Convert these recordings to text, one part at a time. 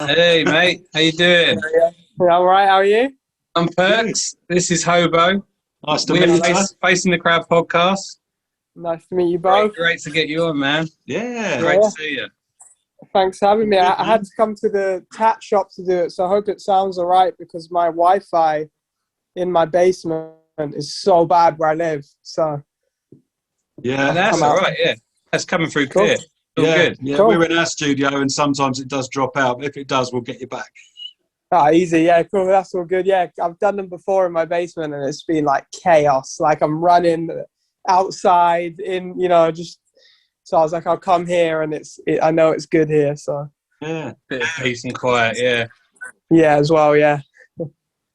Hey mate, how you doing? Yeah, all right. How are you? I'm Perks. This is Hobo. Nice to We're meet you. Facing the Crowd podcast. Nice to meet you Great, both. great to get you on, man. Yeah. Great to Yeah, see you. thanks for having me. Good, I had man. to come to the tat shop to do it, so I hope it sounds all right because my Wi-Fi in my basement is so bad where I live. So Yeah. I've That's come all out. right. Yeah, that's coming through Cool. clear. All Yeah. good. Yeah. Cool. We're in our studio and sometimes it does drop out. If it does, we'll get you back. Ah, easy. Yeah, cool. That's all good. Yeah, I've done them before in my basement, and it's been like chaos. Like I'm running outside in, just. So I was like, I'll come here, and I know it's good here. So Yeah. Bit of peace and quiet. Yeah. yeah, as well. Yeah. No,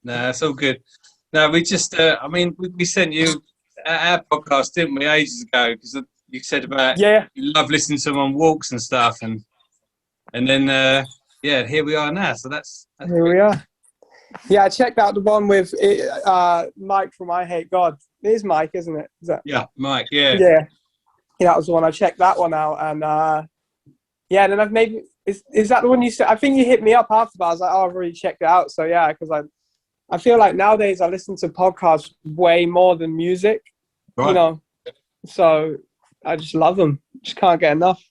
that's all good. No, we just. We sent you our podcast, didn't we, ages ago? Because you said about Yeah. you love listening to them on walks and stuff, and then yeah, here we are now. So that's Here we are. Yeah, I checked out the one with Mike from I Hate God. It is Mike, isn't it? Is that? Yeah. Mike. Yeah. Yeah. Yeah, that was the one. I checked that one out, and yeah, and then I've maybe is that the one you said? I think you hit me up after, but I was like, oh, I've already checked it out. So yeah, because I feel like nowadays I listen to podcasts way more than music. Right. So I just love them. Just can't get enough.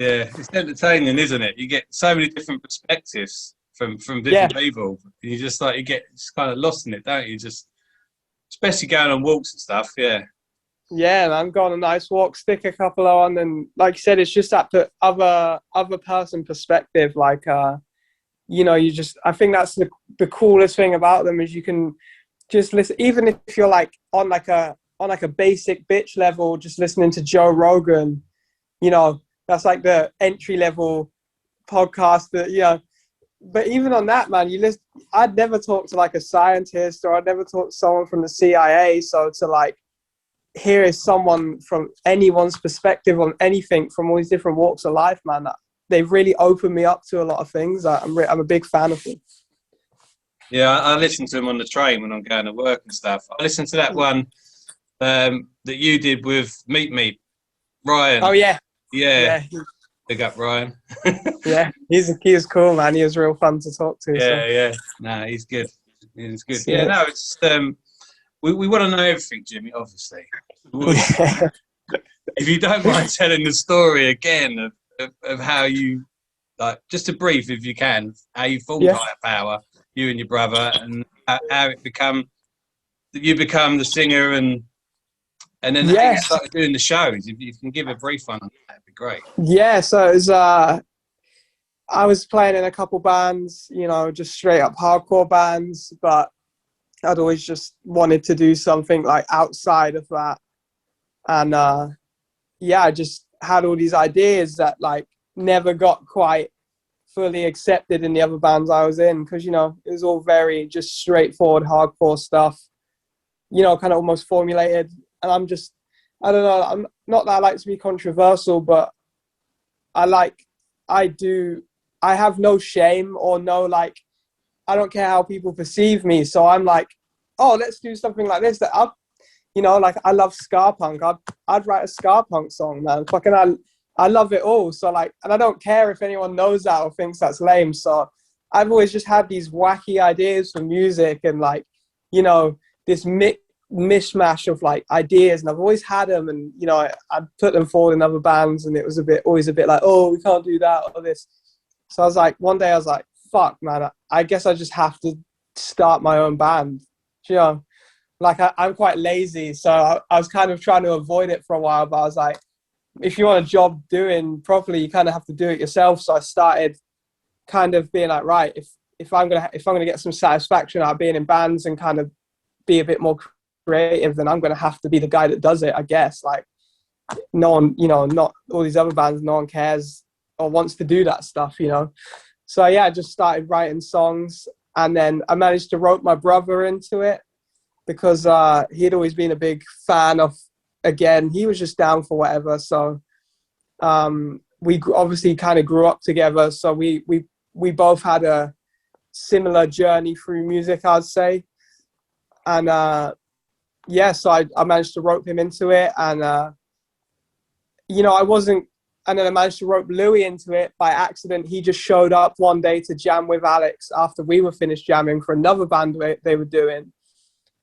Yeah, it's entertaining, isn't it? You get so many different perspectives from different people. You just you get just kind of lost in it, don't you? Just especially going on walks and stuff. Yeah, Yeah, man, go on a nice walk, stick a couple on, and like you said, it's just that other person perspective. Like, I think that's the coolest thing about them is you can just listen, even if you're like on like a basic bitch level, just listening to Joe Rogan. That's like the entry level podcast that. But even on that, man, I'd never talk to like a scientist or I'd never talk to someone from the CIA. So to like, here is someone from anyone's perspective on anything from all these different walks of life, man. They've really opened me up to a lot of things. I'm a big fan of them. yeah. I listen to them on the train when I'm going to work and stuff. I listened to that one that you did with Meet Me, Ryan. Oh yeah, Yeah. yeah, Big up, Ryan. yeah. He was cool, man. He was real fun to talk to. Yeah, yeah. No, he's good. He's good. Yeah. Yeah, no, it's we want to know everything, Jimmy. Obviously. So, If you don't mind telling the story again of how you, like, just a brief, if you can, how you formed Higher Power, you and your brother, and how it you become the singer, and then how you started doing the shows. If you can give a brief one, that'd be great. Yeah, so it was, I was playing in a couple bands, just straight up hardcore bands, but I'd always just wanted to do something like outside of that. And I just had all these ideas that like never got quite fully accepted in the other bands I was in because, it was all very just straightforward hardcore stuff, kind of almost formulated. And I don't know, I'm not that I like to be controversial, but I have no shame or no, like, I don't care how people perceive me. So I'm like, oh, let's do something like this. Like I love ska punk. I'd write a ska punk song, man. Fucking I love it all. So like, and I don't care if anyone knows that or thinks that's lame. So I've always just had these wacky ideas for music and like, this mishmash of like ideas, and I've always had them, and I'd put them forward in other bands, and it was always a bit like, oh, we can't do that or this. So I was like, one day I was like, fuck, man, I guess I just have to start my own band. Like I'm quite lazy, so I was kind of trying to avoid it for a while, but I was like, if you want a job doing properly, you kind of have to do it yourself. So I started kind of being like, right, if I'm gonna get some satisfaction out of being in bands and kind of be a bit more creative, then I'm gonna have to be the guy that does it, I guess. Like no one, not all these other bands, no one cares or wants to do that stuff, So yeah, I just started writing songs, and then I managed to rope my brother into it because he'd always been a big fan of, again, he was just down for whatever. So we obviously kind of grew up together. So we both had a similar journey through music, I'd say. And so I managed to rope him into it. And, I and then I managed to rope Louis into it by accident. He just showed up one day to jam with Alex after we were finished jamming for another band they were doing.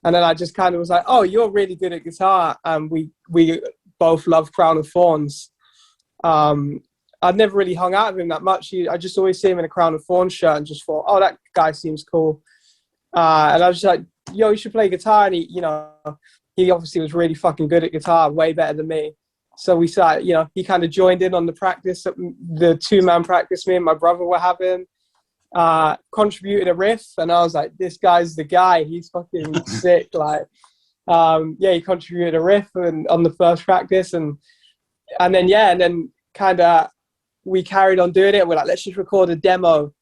And then I just kind of was like, oh, you're really good at guitar. And we both love Crown of Thorns. I'd never really hung out with him that much. I just always see him in a Crown of Thorns shirt and just thought, oh, that guy seems cool. And I was just like, yo, you should play guitar. And he obviously was really fucking good at guitar, way better than me. So we started, he kind of joined in on the practice, the 2-man practice me and my brother were having, contributed a riff. And I was like, this guy's the guy. He's fucking sick. Like, he contributed a riff on the first practice. And then kind of we carried on doing it. We're like, let's just record a demo.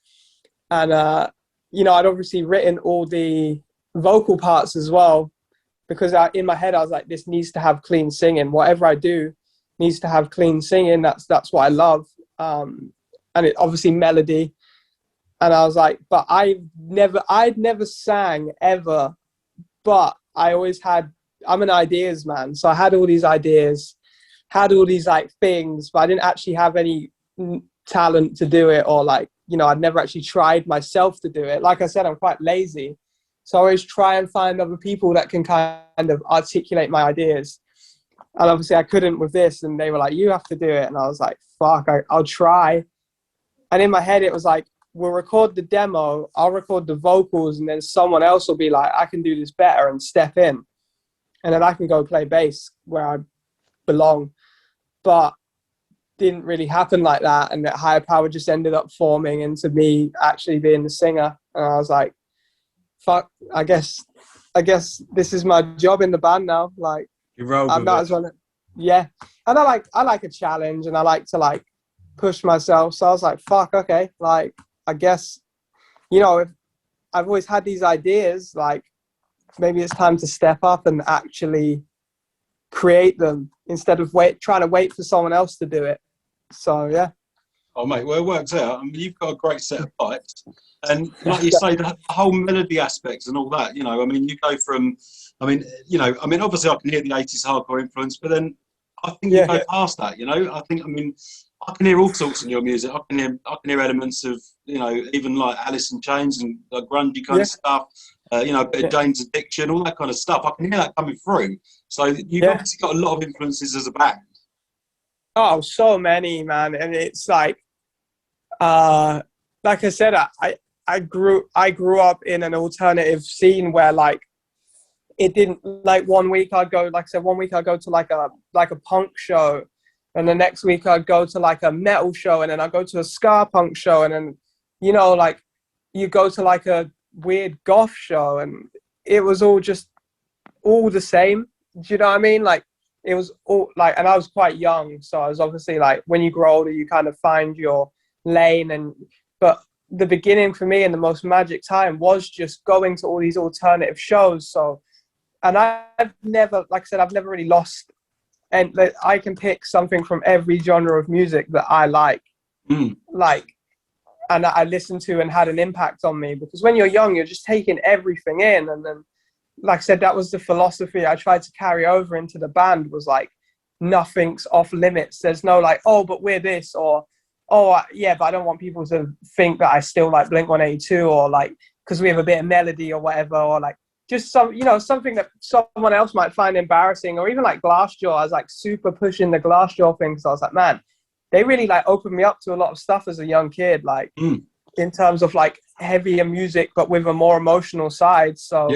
And, I'd obviously written all the vocal parts as well, because in my head, I was like, this needs to have clean singing. Whatever I do needs to have clean singing. That's what I love. And it obviously melody. And I was like, but I'd never sang ever, but I always I'm an ideas man. So I had all these ideas, had all these like things, but I didn't actually have any talent to do it, or like, I'd never actually tried myself to do it. Like I said, I'm quite lazy. So I always try and find other people that can kind of articulate my ideas. And obviously I couldn't with this. And they were like, you have to do it. And I was like, fuck, I'll try. And in my head, it was like, we'll record the demo, I'll record the vocals, and then someone else will be like, I can do this better, and step in. And then I can go play bass where I belong. But didn't really happen like that. And that higher power just ended up forming into me actually being the singer. And I was like, fuck, I guess this is my job in the band now. Like, I'm not as well. Yeah. And I like a challenge, and I like to like push myself. So I was like, fuck, okay. Like, I guess, if I've always had these ideas, like maybe it's time to step up and actually create them instead of trying to wait for someone else to do it. So, yeah. Oh, mate, well, it works out. I mean, you've got a great set of pipes. And like you say, the whole melody aspects and all that, I mean, you go from, obviously I can hear the 80s hardcore influence, but then I think you go past that, I can hear all sorts in your music. I can hear elements of, even like Alice in Chains and like grungy kind of stuff, a bit of Jane's Addiction, all that kind of stuff. I can hear that coming through. So you've obviously got a lot of influences as a band. Oh, so many, man. And it's like I said, I grew up in an alternative scene where like it didn't, like one week I'd go to like a punk show, and the next week I'd go to like a metal show, and then I'd go to a ska punk show, and then like you go to like a weird goth show, and it was all the same. Do you know what I mean? Like it was all like, and I was quite young, so I was obviously like, when you grow older, you kind of find your lane. But the beginning for me and the most magic time was just going to all these alternative shows. So, and I've never really lost, and I can pick something from every genre of music that I like, and I listened to and had an impact on me. Because when you're young, you're just taking everything in, and then, like I said, that was the philosophy I tried to carry over into the band, was like, nothing's off limits. There's no like, oh, but we're this, or but I don't want people to think that I still like Blink-182, or like, because we have a bit of melody or whatever, or like just something that someone else might find embarrassing, or even like Glassjaw. I was like super pushing the Glassjaw thing, so I was like, man, they really like opened me up to a lot of stuff as a young kid, like in terms of like heavier music, but with a more emotional side. So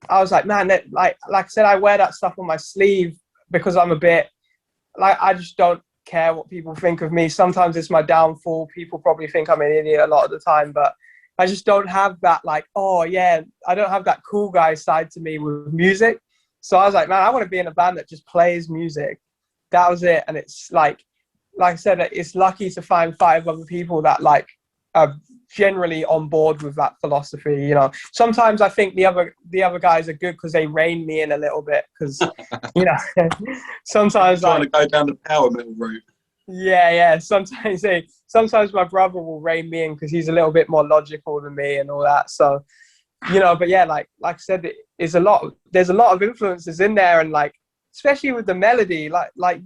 I was like, man, that, like I said, I wear that stuff on my sleeve because I'm a bit like, I just don't care what people think of me. Sometimes it's my downfall. People probably think I'm an idiot a lot of the time, but I just don't have that like, oh yeah, I don't have that cool guy side to me with music. So I was like, man, I want to be in a band that just plays music. That was it. And it's like I said, it's lucky to find 5 other people that like are generally on board with that philosophy. Sometimes I think the other guys are good because they rein me in a little bit, because sometimes trying to go down the power metal route. Sometimes my brother will rein me in because he's a little bit more logical than me and all that. So but yeah, like I said, there's a lot of influences in there, and like especially with the melody, like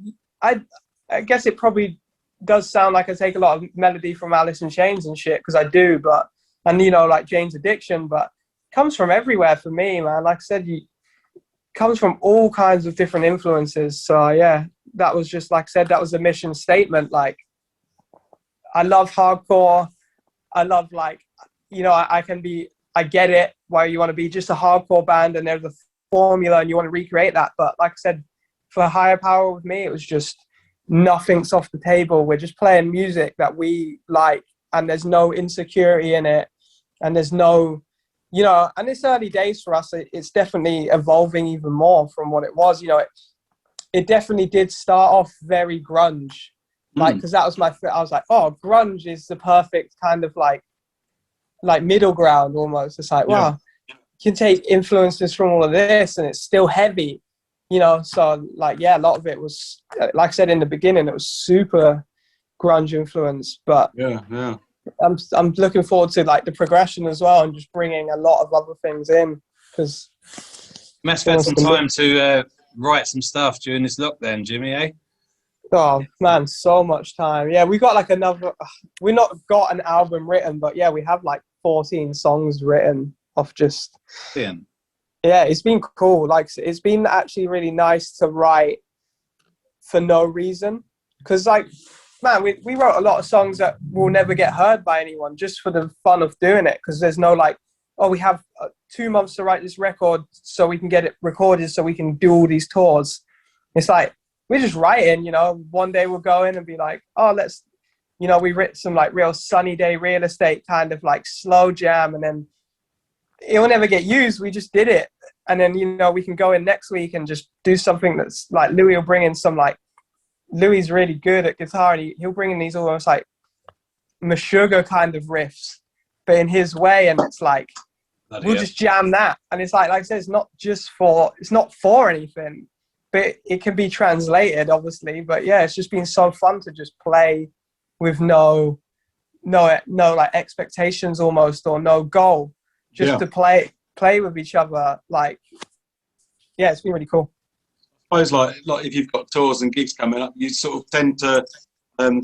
I guess it probably does sound like I take a lot of melody from Alice in Chains and shit, because I do, but, and you know, like Jane's Addiction, but it comes from everywhere for me, man. Like I said, comes from all kinds of different influences. So yeah, that was just, like I said, that was a mission statement. Like, I love hardcore. I love, like, you know, I get it why you want to be just a hardcore band and there's a formula and you want to recreate that. But like I said, for Higher Power with me, it was just nothing's off the table. We're just playing music that we like, and there's no insecurity in it. And there's no, you know, and it's early days for us. It's definitely evolving even more from what it was. You know, it definitely did start off very grunge. Like, because that was I was like, oh, grunge is the perfect kind of like middle ground almost. It's like, wow, you can take influences from all of this and it's still heavy, you know. So like, yeah, a lot of it was, like I said in the beginning, it was super grunge influence. But yeah, I'm looking forward to like the progression as well, and just bringing a lot of other things in, because you must have had some time to write some stuff during this lockdown, Jimmy, eh? Oh man, so much time. Yeah, we got like we've not got an album written, but yeah, we have like 14 songs written off just. Yeah, it's been cool. Like, it's been actually really nice to write for no reason, because like, man, we wrote a lot of songs that will never get heard by anyone, just for the fun of doing it, because there's no like, oh, we have 2 months to write this record so we can get it recorded so we can do all these tours. It's like, we're just writing, you know. One day we'll go in and be like, oh, let's, you know, we writ some like real Sunny Day Real Estate kind of like slow jam, and then it'll never get used. We just did it. And then, you know, we can go in next week and just do something that's like, Louis will bring in some like, Louis really good at guitar, and he'll bring in these almost like Meshuggah kind of riffs, but in his way. And it's like, we'll just jam that. And it's like I said, it's not for anything, but it can be translated, obviously. But yeah, it's just been so fun to just play with no like expectations almost, or no goal, just to play with each other. Like, yeah, it's been really cool. I suppose like if you've got tours and gigs coming up, you sort of tend to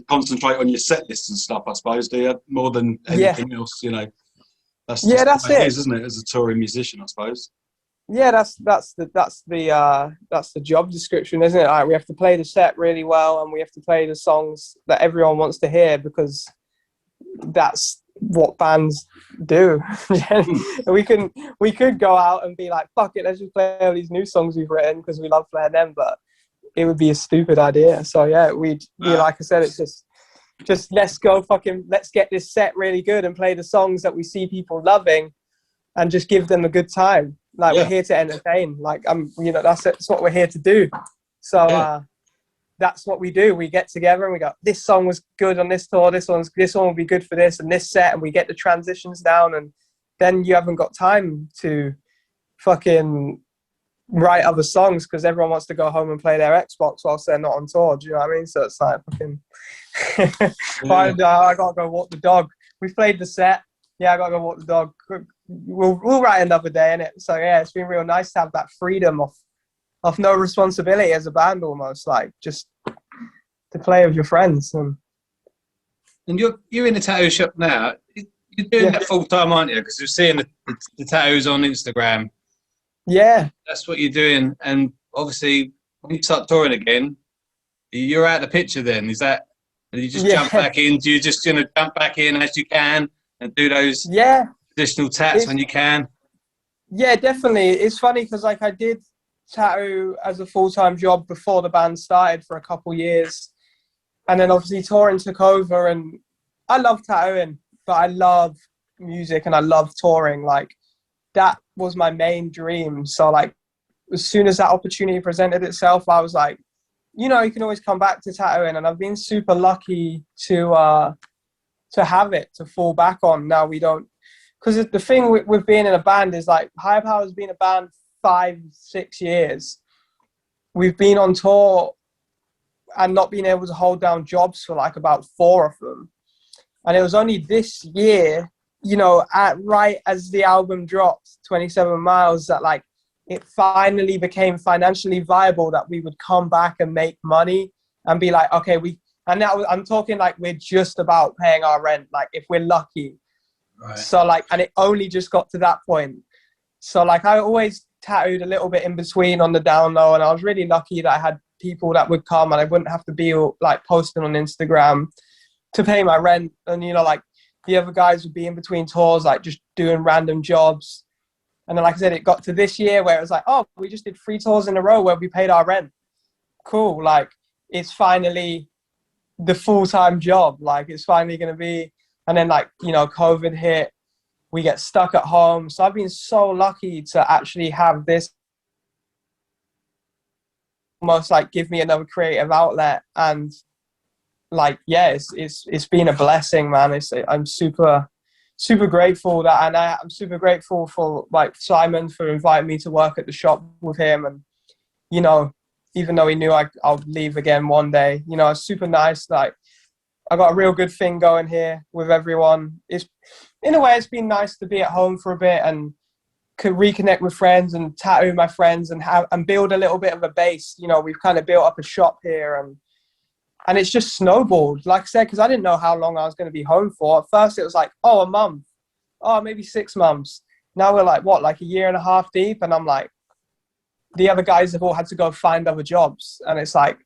concentrate on your set lists and stuff, I suppose, do you? More than anything else, you know. That's it, isn't it? As a touring musician, I suppose. Yeah, that's the job description, isn't it? Like, we have to play the set really well, and we have to play the songs that everyone wants to hear, because that's what bands do. we could go out and be like, fuck it, let's just play all these new songs we've written because we love playing them, but it would be a stupid idea. So yeah, we like I said, it's just let's get this set really good and play the songs that we see people loving, and just give them a good time. Like, we're here to entertain. Like, that's what we're here to do. So that's what we do. We get together and we go, this song was good on this tour, this one will be good for this and this set, and we get the transitions down, and then you haven't got time to fucking write other songs, because everyone wants to go home and play their Xbox whilst they're not on tour. Do you know what I mean? So it's like fucking I gotta go walk the dog. We've played the set. Yeah, I gotta go walk the dog. We'll write another day, innit? So yeah, it's been real nice to have that freedom of no responsibility as a band, almost, like, just to play with your friends. And you're in a tattoo shop now. You're doing that full time, aren't you? Because you're seeing the tattoos on Instagram. Yeah, that's what you're doing. And obviously, when you start touring again, you're out of the picture. Then do you just jump back in? Do you just jump back in as you can and do those additional tats when you can? Yeah, definitely. It's funny because like I did tattoo as a full-time job before the band started for a couple years, and then obviously touring took over, and I love tattooing, but I love music and I love touring. Like, that was my main dream. So like, as soon as that opportunity presented itself, I was like, you know, you can always come back to tattooing, and I've been super lucky to have it to fall back on. Now we don't, because the thing with being in a band is like, Higher Power has been a band 5-6 years. We've been on tour and not been able to hold down jobs for like about 4 of them, and it was only this year, you know, right as the album dropped, 27 Miles, that like it finally became financially viable that we would come back and make money and be like, okay, and now I'm talking like we're just about paying our rent, like if we're lucky. Right. So like, and it only just got to that point. So like I always tattooed a little bit in between on the down low, and I was really lucky that I had people that would come and I wouldn't have to be like posting on Instagram to pay my rent. And you know, like the other guys would be in between tours, like just doing random jobs. And then like I said, it got to this year where it was like, oh, we just did 3 tours in a row where we paid our rent. Cool. Like it's finally the full-time job. Like it's finally going to be, and then like, you know, COVID hit, we get stuck at home. So I've been so lucky to actually have this almost like give me another creative outlet. And like, yeah, it's been a blessing, man. I'm super grateful that, and I'm super grateful for like Simon for inviting me to work at the shop with him. And, you know, even though he knew I'll leave again one day, you know, it's super nice. Like I got a real good thing going here with everyone. It's, in a way, it's been nice to be at home for a bit and could reconnect with friends and tattoo my friends and build a little bit of a base. You know, we've kind of built up a shop here, and it's just snowballed, like I said, because I didn't know how long I was going to be home for. At first it was like, oh, a month, oh, maybe 6 months. Now we're like, what, like a year and a half deep? And I'm like, the other guys have all had to go find other jobs. And it's like,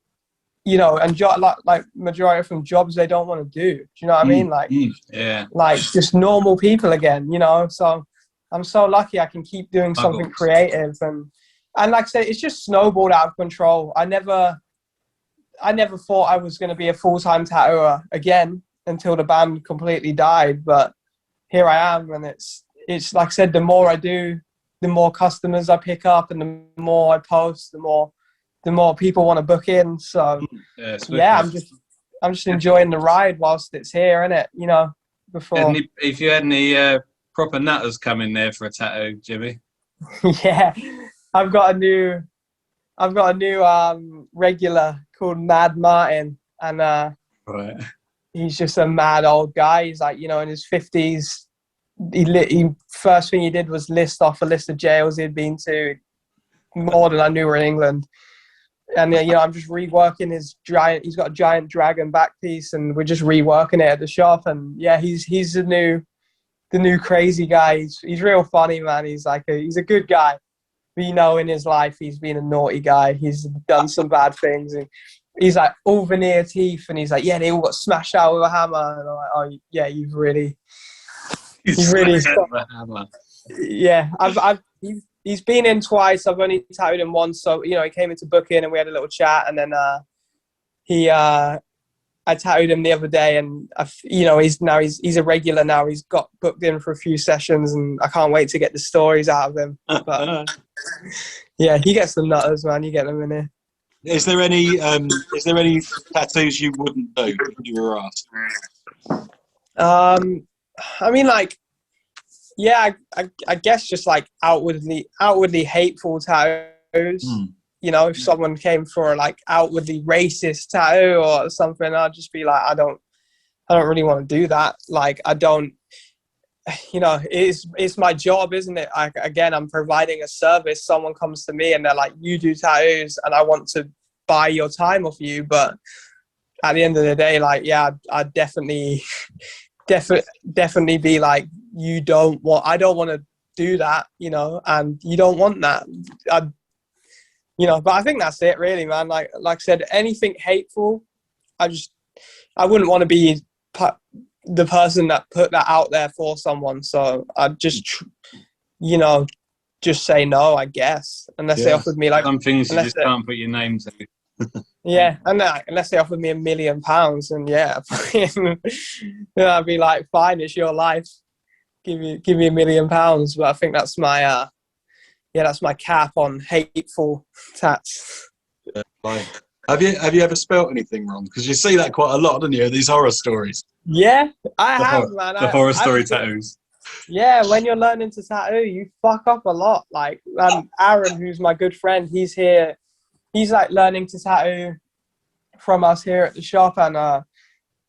you know, and like majority of them jobs they don't want to do. Do you know what I mean? Like, yeah, like just normal people again, you know? So I'm so lucky I can keep doing something creative. And like I said, it's just snowballed out of control. I never thought I was going to be a full-time tattooer again until the band completely died. But here I am. And it's like I said, the more I do, the more customers I pick up, and the more I post, the more people want to book in. So yeah, I'm just enjoying the ride whilst it's here, innit? You know, before. If you had any proper nutters come in there for a tattoo, Jimmy. Yeah, I've got a new regular called Mad Martin, and right. He's just a mad old guy. He's like, you know, in his 50s. He first thing he did was list off a list of jails he'd been to, more than I knew were in England. And you know, I'm just reworking he's got a giant dragon back piece, and we're just reworking it at the shop. And yeah, he's the new crazy guy. He's real funny, man. He's a good guy. But, you know, in his life he's been a naughty guy. He's done some bad things, and he's like all veneer teeth, and he's like, yeah, they all got smashed out with a hammer. And I'm like, oh yeah, you've really yeah. He's been in twice. I've only tattooed him once, so you know, he came into booking and we had a little chat, and then I tattooed him the other day, and you know, he's a regular now. He's got booked in for a few sessions, and I can't wait to get the stories out of him. But yeah, he gets the nutters, man. You get them in here. Is there any tattoos you wouldn't do if you were asked? I mean, like, yeah, I guess just like outwardly hateful tattoos. You know, if someone came for a like outwardly racist tattoo or something, I'd just be like, I don't really want to do that. Like, I don't, you know, it's my job, isn't it? I'm providing a service. Someone comes to me and they're like, you do tattoos, and I want to buy your time off you. But at the end of the day, like, yeah, I'd definitely be like, I don't want to do that, you know, and you don't want that. You know, but I think that's it really, man. Like I said, anything hateful, I wouldn't want to be the person that put that out there for someone. So I'd just, you know, just say no, I guess, unless they offered me like some things you just can't put your name to. Yeah, and unless they offered me £1 million, and yeah, I'd be like, fine, it's your life. Give me £1 million. But I think that's my that's my cap on hateful tats. Fine. Have you ever spelt anything wrong? Because you see that quite a lot, don't you? These horror stories. Yeah, I have, man. The horror story tattoos. Yeah, when you're learning to tattoo, you fuck up a lot. Like Aaron, who's my good friend, he's here. He's like learning to tattoo from us here at the shop, and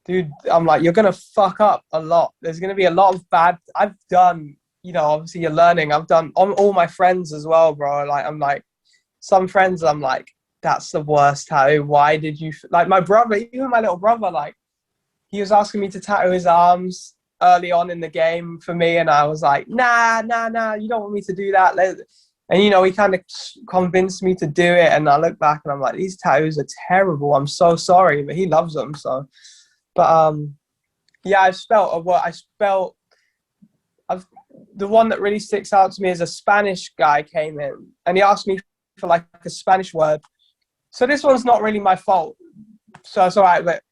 dude, I'm like, you're gonna fuck up a lot. There's gonna be a lot of bad. I've done, you know, obviously you're learning. I've done on all my friends as well, bro. Like, I'm like, some friends, I'm like, that's the worst tattoo. Why did you, like, my brother, even my little brother, like, he was asking me to tattoo his arms early on in the game for me, and I was like, nah, you don't want me to do that. And, you know, he kind of convinced me to do it, and I look back and I'm like, these tattoos are terrible. I'm so sorry, but he loves them, so. But, yeah, the one that really sticks out to me is a Spanish guy came in, and he asked me for, like, a Spanish word. So this one's not really my fault, so it's all right, but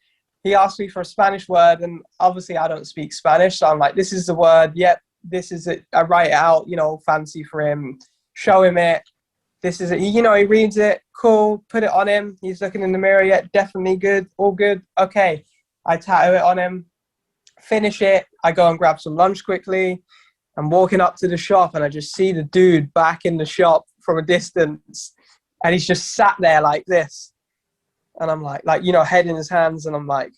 he asked me for a Spanish word, and obviously I don't speak Spanish, so I'm like, this is the word, yep, this is it. I write it out, you know, fancy for him, show him it, this is it, you know, he reads it, cool, put it on him, he's looking in the mirror, yeah, definitely good, all good, okay. I tattoo it on him, finish it, I go and grab some lunch quickly, I'm walking up to the shop, and I just see the dude back in the shop from a distance, and he's just sat there like this. And I'm like, you know, head in his hands, and I'm like,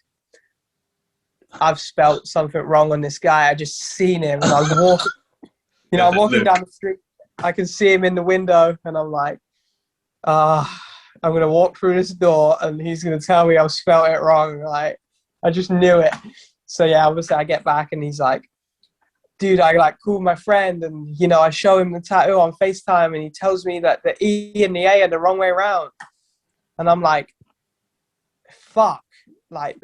I've spelt something wrong on this guy. I just seen him, and I was walking, you know, I'm walking down the street. I can see him in the window, and I'm like, I'm going to walk through this door, and he's going to tell me I've spelt it wrong. Like, I just knew it. So, yeah, obviously I get back, and he's like, dude, I like called my friend, and, you know, I show him the tattoo on FaceTime, and he tells me that the E and the A are the wrong way around. And I'm like, fuck, like,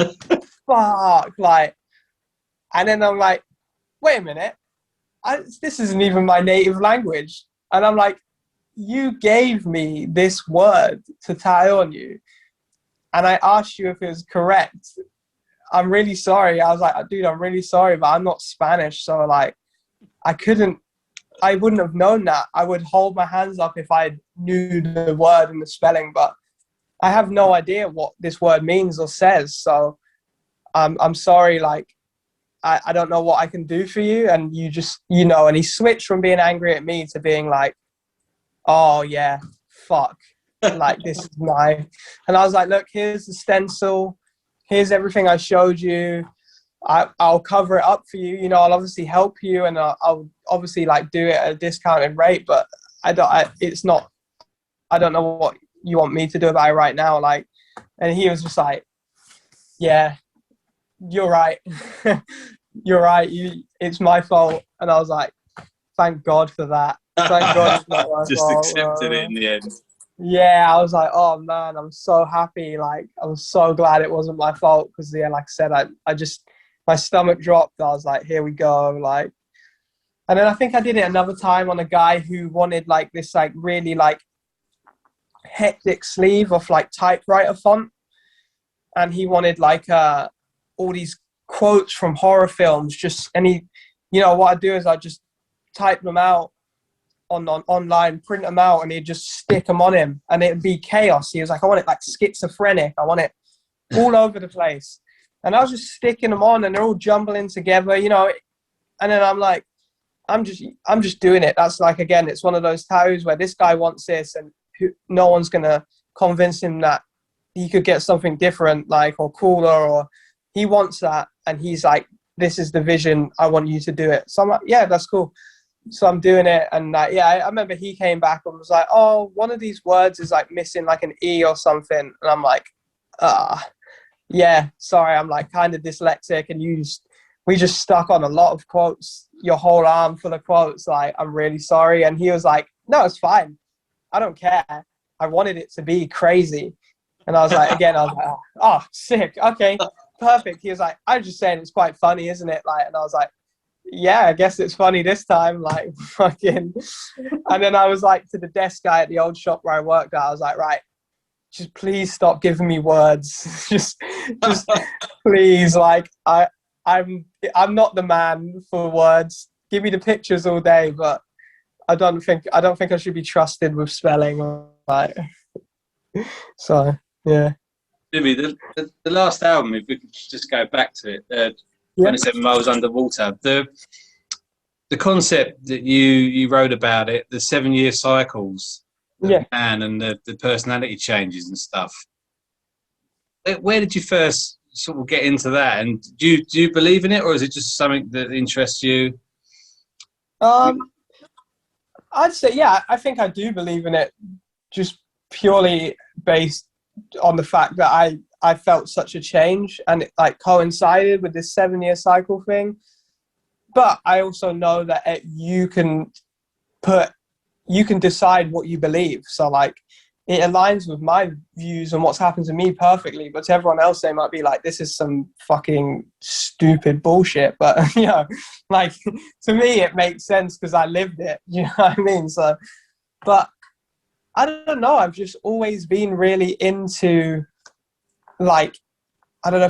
and then I'm like, wait a minute, this isn't even my native language. And I'm like, you gave me this word to tattoo on you, and I asked you if it was correct. I'm really sorry. I was like, dude, I'm really sorry, but I'm not Spanish, so, like, I wouldn't have known that. I would hold my hands up if I knew the word and the spelling, but I have no idea what this word means or says. So I'm sorry, like, I don't know what I can do for you. And you just, you know, and he switched from being angry at me to being like, oh yeah, fuck. Like, this is my, and I was like, look, here's the stencil. Here's everything I showed you. I'll cover it up for you. You know, I'll obviously help you, and I'll obviously, like, do it at a discounted rate, but I don't know what you want me to do about it right now. Like, and he was just like, yeah, you're right. You're right. It's my fault. And I was like, thank God for that. Thank God it's not my just fault. accepted it in the end. Yeah, I was like, oh man, I'm so happy. Like, I'm so glad it wasn't my fault, because, yeah, like I said, I just, my stomach dropped. I was like, here we go. Like, and then I think I did it another time on a guy who wanted, like, this, like, really, like, hectic sleeve of, like, typewriter font, and he wanted, like, all these quotes from horror films. Just, and he, you know, what I do is I just type them out online, print them out, and he'd just stick them on him, and it'd be chaos. He was like, I want it like schizophrenic, I want it all over the place. And I was just sticking them on, and they're all jumbling together, you know. And then I'm like, I'm just doing it. That's, like, again, it's one of those tattoos where this guy wants this, and no one's gonna convince him that he could get something different, like, or cooler, or he wants that, and he's like, this is the vision, I want you to do it. So I'm like, yeah, that's cool. So I'm doing it, and yeah, I remember he came back and was like, oh, one of these words is, like, missing, like, an E or something. And I'm like, yeah, sorry, I'm, like, kind of dyslexic, and we just stuck on a lot of quotes, your whole arm full of quotes, like, I'm really sorry. And he was like, no, it's fine, I don't care, I wanted it to be crazy. And I was like, again, I was like, oh, sick, okay, perfect. He was like, I'm just saying it's quite funny, isn't it? Like, and I was like, yeah, I guess it's funny this time, like, fucking. And then I was like, to the desk guy at the old shop where I worked at, I was like, right, just please stop giving me words. just please, like, I'm not the man for words. Give me the pictures all day, but I don't think I should be trusted with spelling. Like, so yeah. Jimmy, the last album, if we could just go back to it, 27 Miles Underwater, the concept that you wrote about it, the 7-year cycles, the man and the personality changes and stuff. Where did you first sort of get into that? And do you believe in it, or is it just something that interests you? I'd say, yeah, I think I do believe in it, just purely based on the fact that I felt such a change, and it like coincided with this 7-year cycle thing. But I also know that you can decide what you believe. So like, it aligns with my views and what's happened to me perfectly. But to everyone else, they might be like, this is some fucking stupid bullshit. But, you know, like, to me, it makes sense because I lived it. You know what I mean? So, but I don't know. I've just always been really into, like, I don't know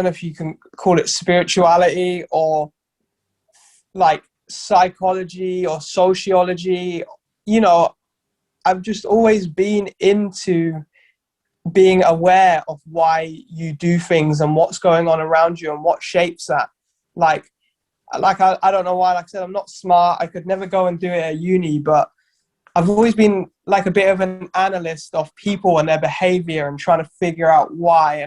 if you can call it spirituality or like psychology or sociology. You know, I've just always been into being aware of why you do things and what's going on around you and what shapes that. Like I don't know why, like I said, I'm not smart. I could never go and do it at uni, but I've always been like a bit of an analyst of people and their behavior and trying to figure out why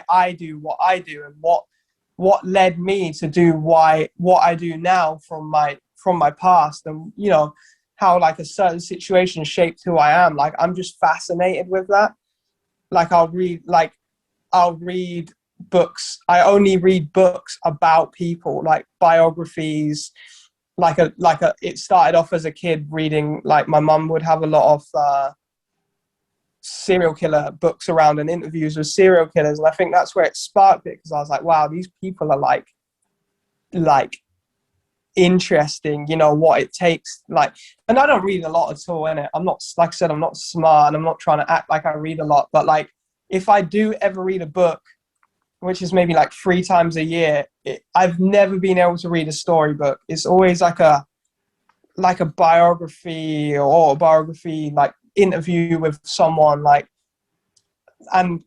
I do what I do and what led me to do what I do now from my past, and you know how like a certain situation shaped who I am. Like I'm just fascinated with that. Like I'll read books. I only read books about people, like biographies. It started off as a kid reading, like my mum would have a lot of serial killer books around and interviews with serial killers, and I think that's where it sparked it, because I was like, wow, these people are like interesting, you know, what it takes. Like, and I don't read a lot at all, innit? I'm not, like I said, I'm not smart, and I'm not trying to act like I read a lot, but like if I do ever read a book, which is maybe like 3 times a year, I've never been able to read a storybook. It's always like a biography or autobiography, like interview with someone, like, and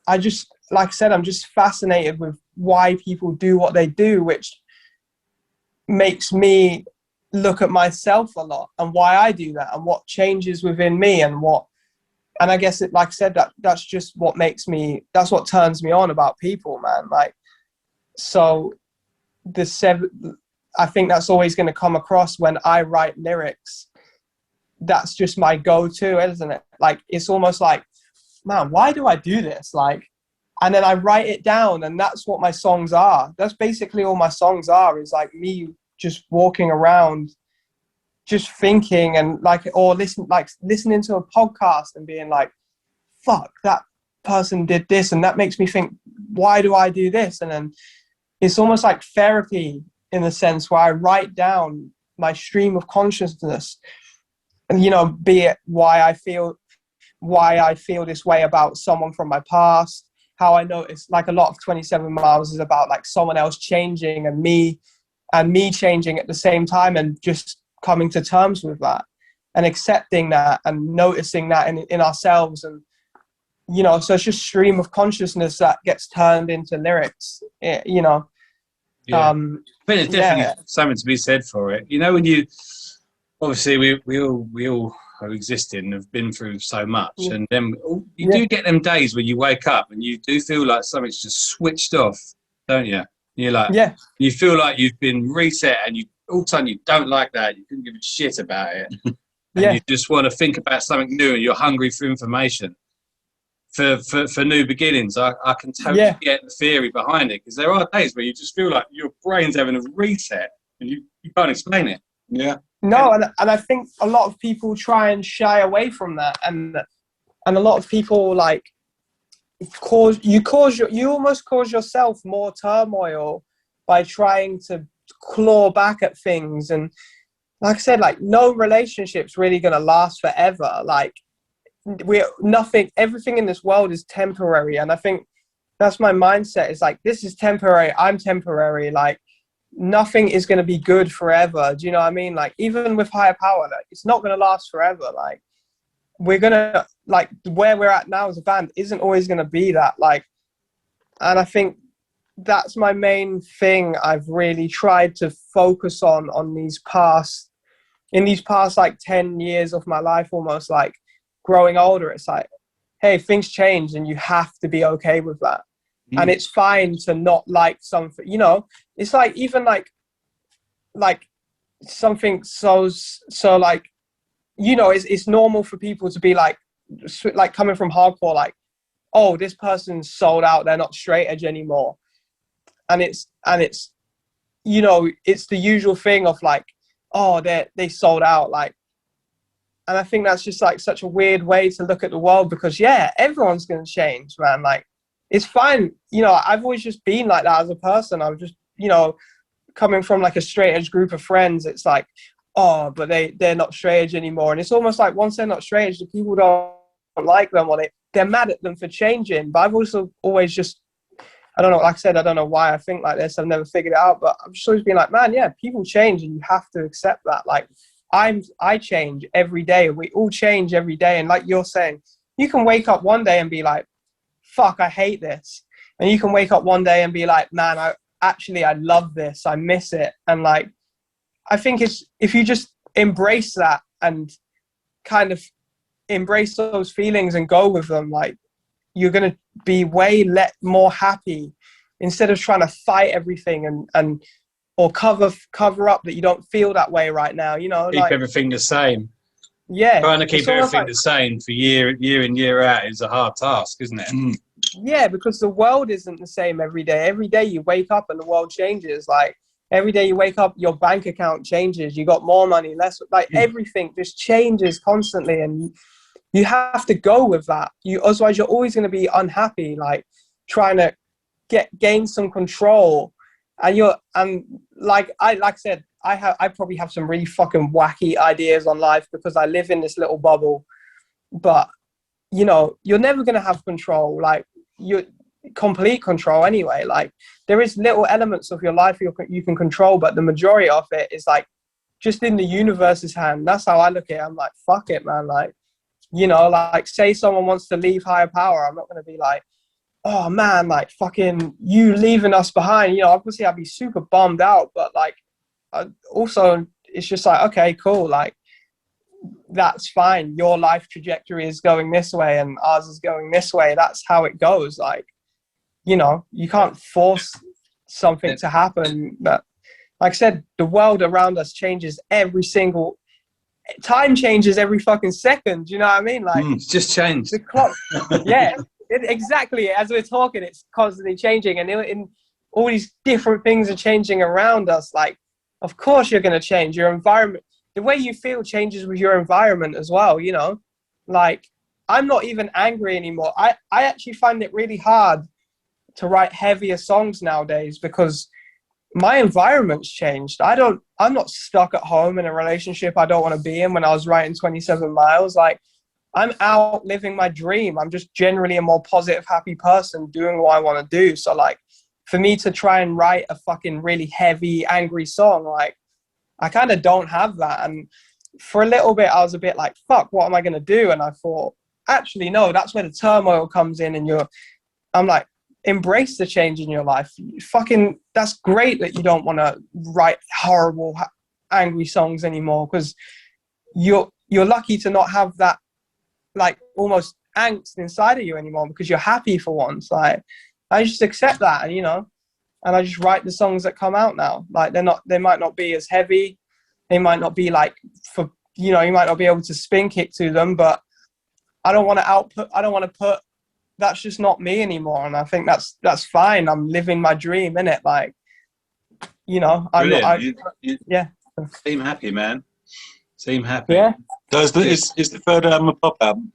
I just, like I said, I'm just fascinated with why people do what they do, which makes me look at myself a lot and why I do that and what changes within me and I guess it, like I said, that's just what makes me, that's what turns me on about people, man. Like, so I think that's always going to come across when I write lyrics. That's just my go-to, isn't it? Like, it's almost like, man, why do I do this? Like, and then I write it down, and that's what my songs are. That's basically all my songs are, is like me just walking around, just thinking, and like, or listening to a podcast and being like, fuck, that person did this, and that makes me think, why do I do this? And then it's almost like therapy in the sense where I write down my stream of consciousness, and, you know, be it why I feel this way about someone from my past, how I notice, like a lot of 27 Miles is about like someone else changing and me changing at the same time, and just coming to terms with that and accepting that and noticing that in ourselves. And, you know, so it's just stream of consciousness that gets turned into lyrics, you know. Yeah. But there's definitely something to be said for it. You know, when you, obviously we all are existing, have been through so much, and then you do get them days where you wake up and you do feel like something's just switched off, don't you? You're like, you feel like you've been reset, and you all of a sudden you don't like that. You couldn't give a shit about it. And you just want to think about something new, and you're hungry for information, for new beginnings. I can totally get the theory behind it, because there are days where you just feel like your brain's having a reset, and you can't explain it. Yeah. No, and I think a lot of people try and shy away from that, and a lot of people like you almost cause yourself more turmoil by trying to claw back at things. And like I said, like, no relationship's really gonna last forever. Like, everything in this world is temporary, and I think that's my mindset. Is like, this is temporary, I'm temporary. Like, nothing is going to be good forever. Do you know what I mean? Like, even with higher power, like, it's not going to last forever. Like, we're going to, like, where we're at now as a band isn't always going to be that. Like, and I think that's my main thing I've really tried to focus on in these past like 10 years of my life, almost, like growing older. It's like, hey, things change, and you have to be okay with that. And it's fine to not like something, you know. It's like, even like something so like, you know, it's normal for people to be like, like coming from hardcore, like, oh, this person's sold out, they're not straight edge anymore. And it's, you know, it's the usual thing of like, oh, they sold out, like, and I think that's just like such a weird way to look at the world, because yeah, everyone's going to change, man. Like, it's fine. You know, I've always just been like that as a person. I was just, you know, coming from like a straight edge group of friends, it's like, oh, but they're not straight edge anymore. And it's almost like once they're not straight edge, the people don't like them, or they're mad at them for changing. But I've also always just, I don't know, like I said, I don't know why I think like this. I've never figured it out, but I've just always been like, man, yeah, people change and you have to accept that. Like, I change every day. We all change every day. And like you're saying, you can wake up one day and be like, fuck, I hate this. And you can wake up one day and be like, man, I love this. I miss it. And like, I think it's, if you just embrace that and kind of embrace those feelings and go with them, like, you're going to be way more happy, instead of trying to fight everything and or cover up that you don't feel that way right now, you know. Keep like, everything the same. Yeah. Trying to keep everything the same for year in, year out is a hard task, isn't it? Mm. Yeah, because the world isn't the same every day. Every day you wake up and the world changes. Like, every day you wake up, your bank account changes. You got more money, less. Like, everything just changes constantly, and you have to go with that. Otherwise, you're always going to be unhappy. Like, trying to gain some control, and like I said, I probably have some really fucking wacky ideas on life because I live in this little bubble. But you know, you're never going to have control. Like, you're complete control anyway. Like, there is little elements of your life you can control, but the majority of it is like just in the universe's hand. That's how I look at it. I'm like, fuck it, man. Like, you know, like, say someone wants to leave higher power, I'm not going to be like, oh man, like, fucking you leaving us behind. You know, obviously I'd be super bummed out, but like, also it's just like, okay, cool, like, that's fine. Your life trajectory is going this way and ours is going this way. That's how it goes. Like, you know, you can't force something to happen. But like I said, the world around us changes time changes every fucking second. You know what I mean? Like, It's just changed. The clock, yeah, exactly. As we're talking, it's constantly changing, and in all these different things are changing around us. Like, of course you're going to change. Your environment, the way you feel changes with your environment as well, you know? Like, I'm not even angry anymore. I actually find it really hard to write heavier songs nowadays because my environment's changed. I'm not stuck at home in a relationship I don't want to be in when I was writing 27 Miles. Like, I'm out living my dream. I'm just generally a more positive, happy person doing what I want to do. So like, for me to try and write a fucking really heavy, angry song, like, I kind of don't have that. And for a little bit, I was a bit like, fuck, what am I going to do? And I thought, actually, no, that's where the turmoil comes in. And I'm like, embrace the change in your life. Fucking, that's great that you don't want to write horrible, angry songs anymore, because you're lucky to not have that, like, almost angst inside of you anymore, because you're happy for once. Like, I just accept that, and you know, and I just write the songs that come out now. Like, they might not be as heavy, they might not be like, for, you know, you might not be able to spin kick to them, but I don't want to put, that's just not me anymore. And I think that's fine. I'm living my dream, innit? Like, you know, yeah. Seem happy, man. Seem happy. Yeah. So is the third album a pop album?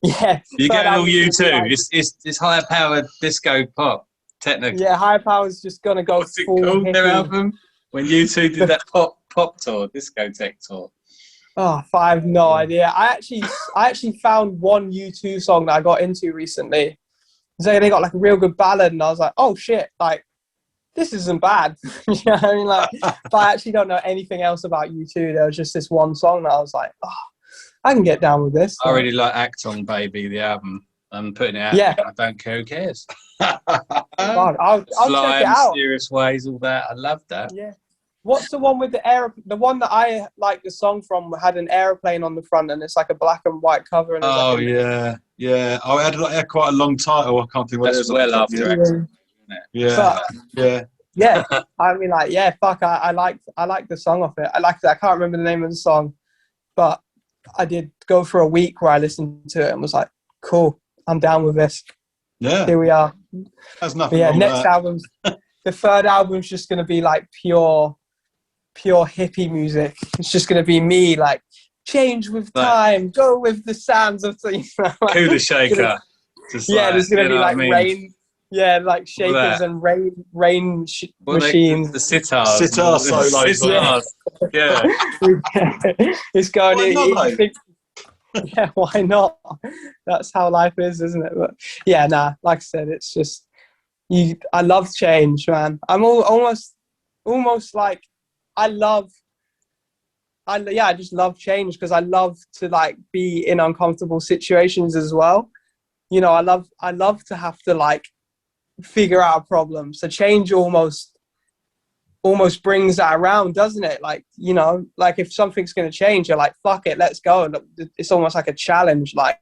Yeah. You get all U2. It's higher powered disco pop, technically. Yeah, Higher Power's just gonna go What's it full called, their hippie. album? When U2 did that pop tour, discotheque tour. Oh, I have no idea. I actually found one U2 song that I got into recently. So they got like a real good ballad, and I was like, oh shit, like, this isn't bad. You know what I mean? Like, but I actually don't know anything else about U2. There was just this one song that I was like, oh, I can get down with this. I really like Act On Baby, the album. I'm putting it out. Yeah. I don't care who cares. God, I'll check it out. Mysterious Ways, all that. I love that. Yeah. What's the one with the one that I like the song from had an aeroplane on the front, and it's like a black and white cover. And Oh, like yeah. Oh, it had quite a long title. I can't think what it That's is. well after Act On, isn't it? Yeah. Yeah. I mean, like, yeah, fuck, I like the song of it. I like that. I can't remember the name of the song, but I did go for a week where I listened to it and was like, cool, I'm down with this. Yeah. Here we are. There's nothing But wrong with next that. album's, the third album's just going to be like pure hippie music. It's just going to be me like, change with time, go with the sands of things. Cooler shaker. There's going to be like rain. Yeah, like shakers and rain machines. The sitars. Sitar solos. Yeah. It's going Why not, yeah, why not? That's how life is, isn't it? But yeah, like I said, it's just I love change, man. I'm almost like I just love change because I love to like be in uncomfortable situations as well. You know, I love to have to like figure out a problem. So change almost brings that around, doesn't it? Like, you know, like if something's going to change, you're like, fuck it, let's go. It's almost like a challenge, like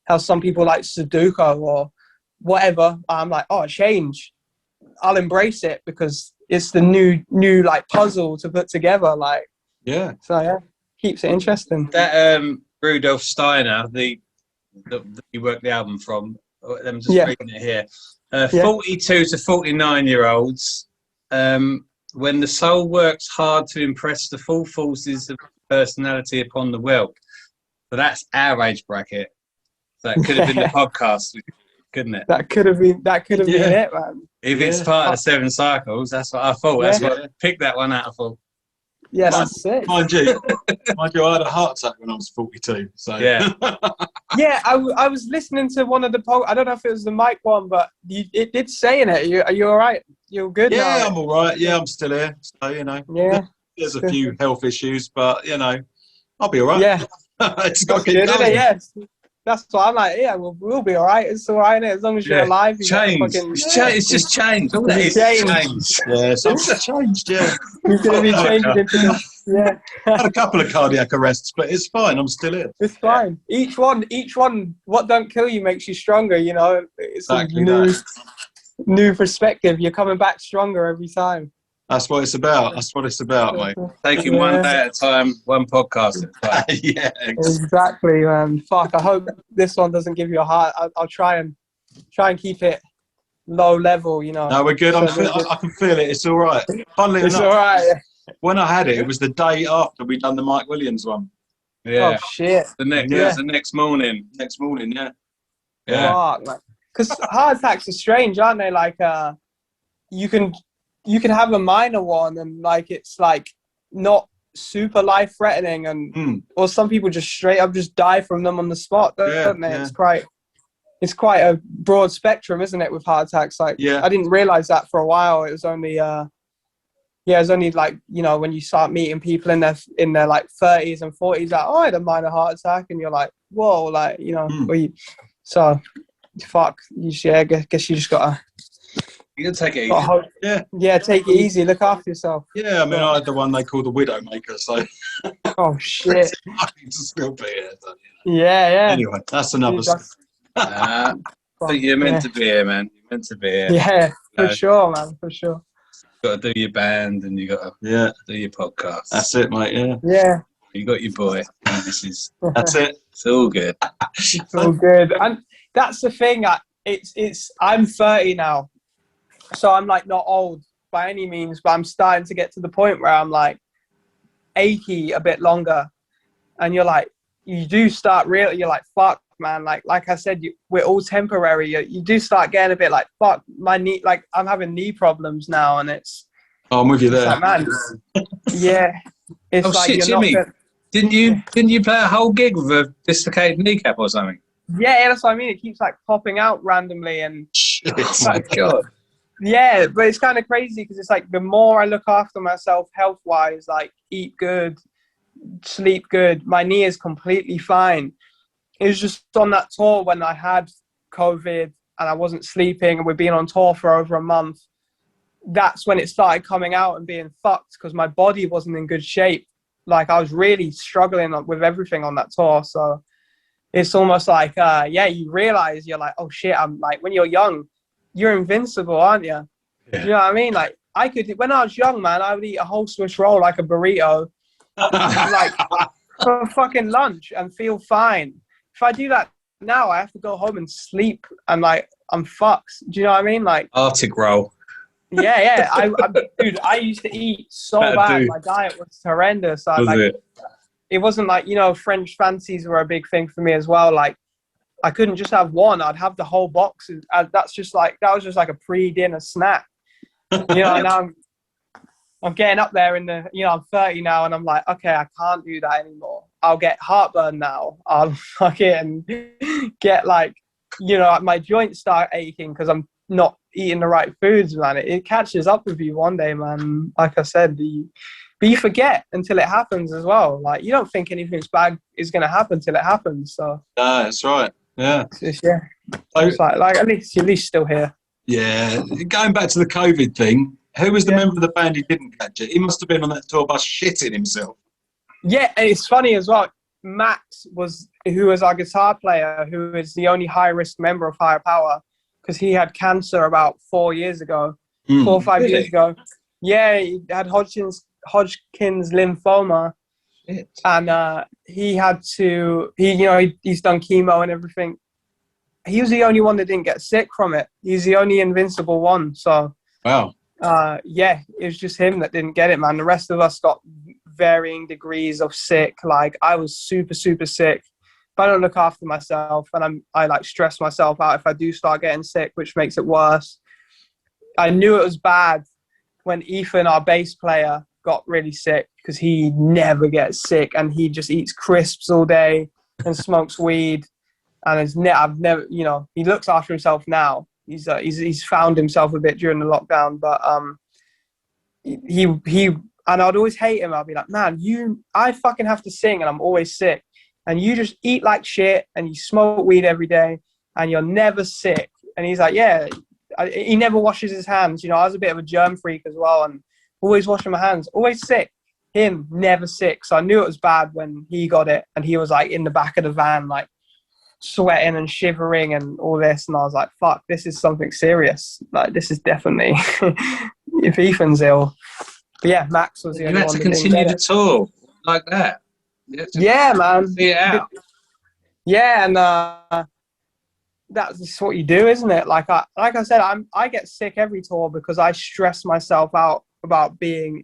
how some people like Sudoku or whatever. I'm like, oh, change. I'll embrace it because it's the new like puzzle to put together. Like, yeah. So yeah, keeps it interesting. That Rudolf Steiner, the you worked the album from. I'm just reading it here. 42 to 49-year-olds. When the soul works hard to impress the full forces of personality upon the will. So that's our age bracket. So that could have been the podcast, couldn't it? That could have been it, man. If it's part of 7 cycles, that's what I thought. That's what I picked that one out for. Yeah, that's sick. Mind you, I had a heart attack when I was 42. So yeah. Yeah, I was listening to one of the I don't know if it was the mic one, but it did say in it. Are you all right? You're good? Yeah, now? I'm all right. Yeah, I'm still here. So, you know, there's a few health issues, but, you know, I'll be all right. Yeah. It's got to good, keep going. Yes. That's why I'm like, yeah, we'll be all right. It's all right, innit? As long as you're alive. Change. It's just change. All that is change. Yeah, something's changed, yeah. You're going to be changing into this. Yeah. I had a couple of cardiac arrests, but it's fine. I'm still here. It's fine. Each one, what don't kill you makes you stronger, you know? It's exactly a new perspective. You're coming back stronger every time. That's what it's about. That's what it's about, mate. Taking one day at a time, one podcast at a time. Yeah, exactly, man. Fuck, I hope this one doesn't give you a heart. I'll try and keep it low level, you know. No, we're good. I can feel it. It's all right. Funnily enough, all right. When I had it, it was the day after we'd done the Mike Williams one. Yeah. Oh, shit. The next morning. Next morning, yeah. Fuck, because heart attacks are strange, aren't they? Like, you can have a minor one and like it's like not super life threatening and or some people just straight up just die from them on the spot, don't they? Yeah. It's quite a broad spectrum, isn't it, with heart attacks? Like I didn't realize that for a while. It was only like, you know, when you start meeting people in their like 30s and 40s, like, oh, I had a minor heart attack, and you're like, whoa, like, you know, so fuck, I guess you just gotta. You can take it easy. Yeah, take it easy. Look after yourself. Yeah, I mean, I had the one they call the Widowmaker, so. Oh, shit. Still be here. Yeah. Anyway, that's another story. But you're meant to be here, man. You're meant to be here. Yeah, for sure, man, for sure. You got to do your band and you got to do your podcast. That's it, mate, Yeah. You got your boy. That's it. It's all good. It's all good. And that's the thing. I'm 30 now. So I'm like not old by any means, but I'm starting to get to the point where I'm like achy a bit longer. And you're like, you do start you're like, fuck, man. Like I said, we're all temporary. You do start getting a bit like, fuck, my knee, like I'm having knee problems now. And it's. Oh, I'm with you there. Like, man, yeah. It's like, shit, Jimmy. Didn't you play a whole gig with a dislocated kneecap or something? Yeah, that's what I mean. It keeps like popping out randomly and. It's like, God. Yeah, but it's kind of crazy because it's like the more I look after myself health-wise, like eat good, sleep good, my knee is completely fine. It was just on that tour when I had COVID and I wasn't sleeping and we'd been on tour for over a month. That's when it started coming out and being fucked because my body wasn't in good shape. Like I was really struggling with everything on that tour. So it's almost like, you realize you're like, oh shit, I'm like, when you're young, you're invincible, aren't you? Yeah. Do you know what I mean? Like when I was young, man, I would eat a whole Swiss roll like a burrito. Like for fucking lunch and feel fine. If I do that now, I have to go home and sleep and like I'm fucked. Do you know what I mean? Like Arctic roll. Yeah. Dude, I used to eat so bad. My diet was horrendous. It wasn't like, French fancies were a big thing for me as well. Like I couldn't just have one. I'd have the whole box. And that was just like a pre-dinner snack. Now I'm getting up there I'm 30 now and I'm like, okay, I can't do that anymore. I'll get heartburn now. I'll fucking get like, my joints start aching because I'm not eating the right foods, man. It catches up with you one day, man. Like I said, but you forget until it happens as well. Like you don't think anything's bad is going to happen till it happens. So that's right. Yeah. It's like at least still here. Yeah. Going back to the COVID thing, who was the member of the band who didn't catch it? He must have been on that tour bus shitting himself. Yeah, and it's funny as well. Max who was our guitar player, who is the only high-risk member of Higher Power, because he had cancer about 4 years ago, 4 or 5 years ago. Yeah, he had Hodgkin's lymphoma, and he had to. He's done chemo and everything. He was the only one that didn't get sick from it. He's the only invincible one. So wow. It was just him that didn't get it, man. The rest of us got varying degrees of sick. Like I was super, super sick. If I don't look after myself and I like stress myself out if I do start getting sick, which makes it worse. I knew it was bad when Ethan, our bass player, got really sick because he never gets sick and he just eats crisps all day and smokes weed. And I've never, he looks after himself now. He's found himself a bit during the lockdown, but he and I'd always hate him. I'd be like, man, I fucking have to sing and I'm always sick, and you just eat like shit and you smoke weed every day and you're never sick. And he's like, yeah, he never washes his hands. I was a bit of a germ freak as well and always washing my hands, always sick. Him never sick. So I knew it was bad when he got it and he was like in the back of the van, like sweating and shivering and all this, and I was like, fuck, this is something serious. Like this is definitely if Ethan's ill. But yeah, Max was the only one. You had to continue the tour like that. Yeah, man. See it out. Yeah, and that's just what you do, isn't it? Like I said, I get sick every tour because I stress myself out about being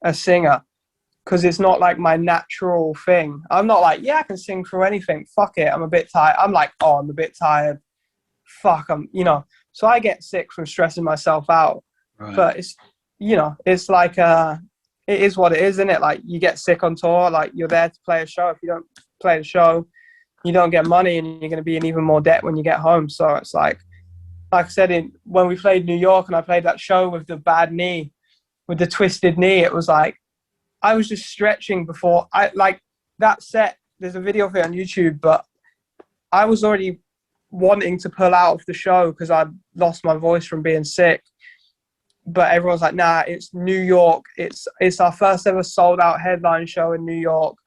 a singer. Because it's not like my natural thing. I'm not like, yeah, I can sing through anything. Fuck it, I'm a bit tired. I'm like, oh, I'm a bit tired. Fuck, So I get sick from stressing myself out. Right. But it's, it's like, it is what it is, isn't it? Like you get sick on tour, like you're there to play a show. If you don't play the show, you don't get money and you're going to be in even more debt when you get home. So it's like I said, when we played New York and I played that show with the bad knee, with the twisted knee, it was like, I was just stretching before that set. There's a video of it on YouTube, but I was already wanting to pull out of the show because I'd lost my voice from being sick. But everyone's like, nah, it's New York. It's our first ever sold out headline show in New York.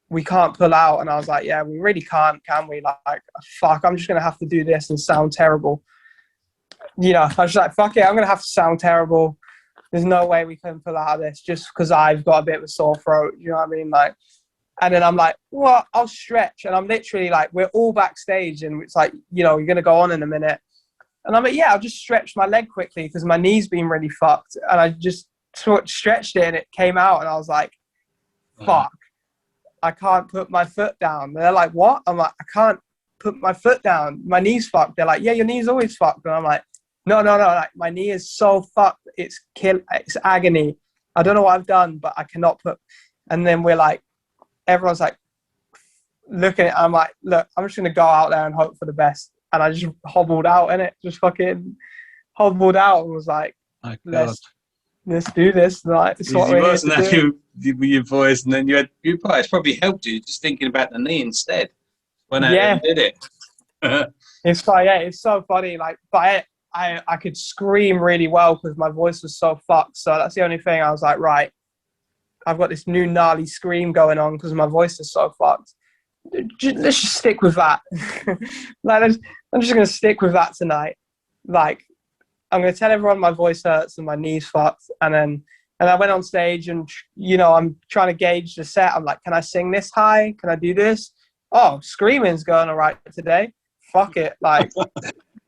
We can't pull out. And I was like, yeah, we really can't, can we? Like, fuck, I'm just going to have to do this and sound terrible. I was like, fuck it, I'm going to have to sound terrible. There's no way we can pull out of this just because I've got a bit of a sore throat. You know what I mean? Like, and then I'm like, well, I'll stretch. And I'm literally like, we're all backstage and it's like, you're going to go on in a minute. And I'm like, yeah, I'll just stretch my leg quickly because my knee's been really fucked. And I just stretched it and it came out. And I was like, fuck, I can't put my foot down. And they're like, what? I'm like, I can't put my foot down. My knee's fucked. They're like, yeah, your knee's always fucked. And I'm like, no. Like, my knee is so fucked. It's agony. I don't know what I've done, but I cannot put. And then we're like, everyone's like looking at it. I'm like, look, I'm just going to go out there and hope for the best. And I just hobbled out in it. Just fucking hobbled out and was like, let's do this. Like, it's what we're here to do. With your voice, and then it's probably helped you just thinking about the knee instead when I did it. It's like, yeah, it's so funny. Like, but I could scream really well because my voice was so fucked. So that's the only thing. I was like, right, I've got this new gnarly scream going on because my voice is so fucked. Let's just stick with that. Like, I'm just going to stick with that tonight. Like, I'm going to tell everyone my voice hurts and my knee's fucked, and And I went on stage and, you know, I'm trying to gauge the set. I'm like, can I sing this high? Can I do this? Oh, screaming's going all right today. Fuck it. Like,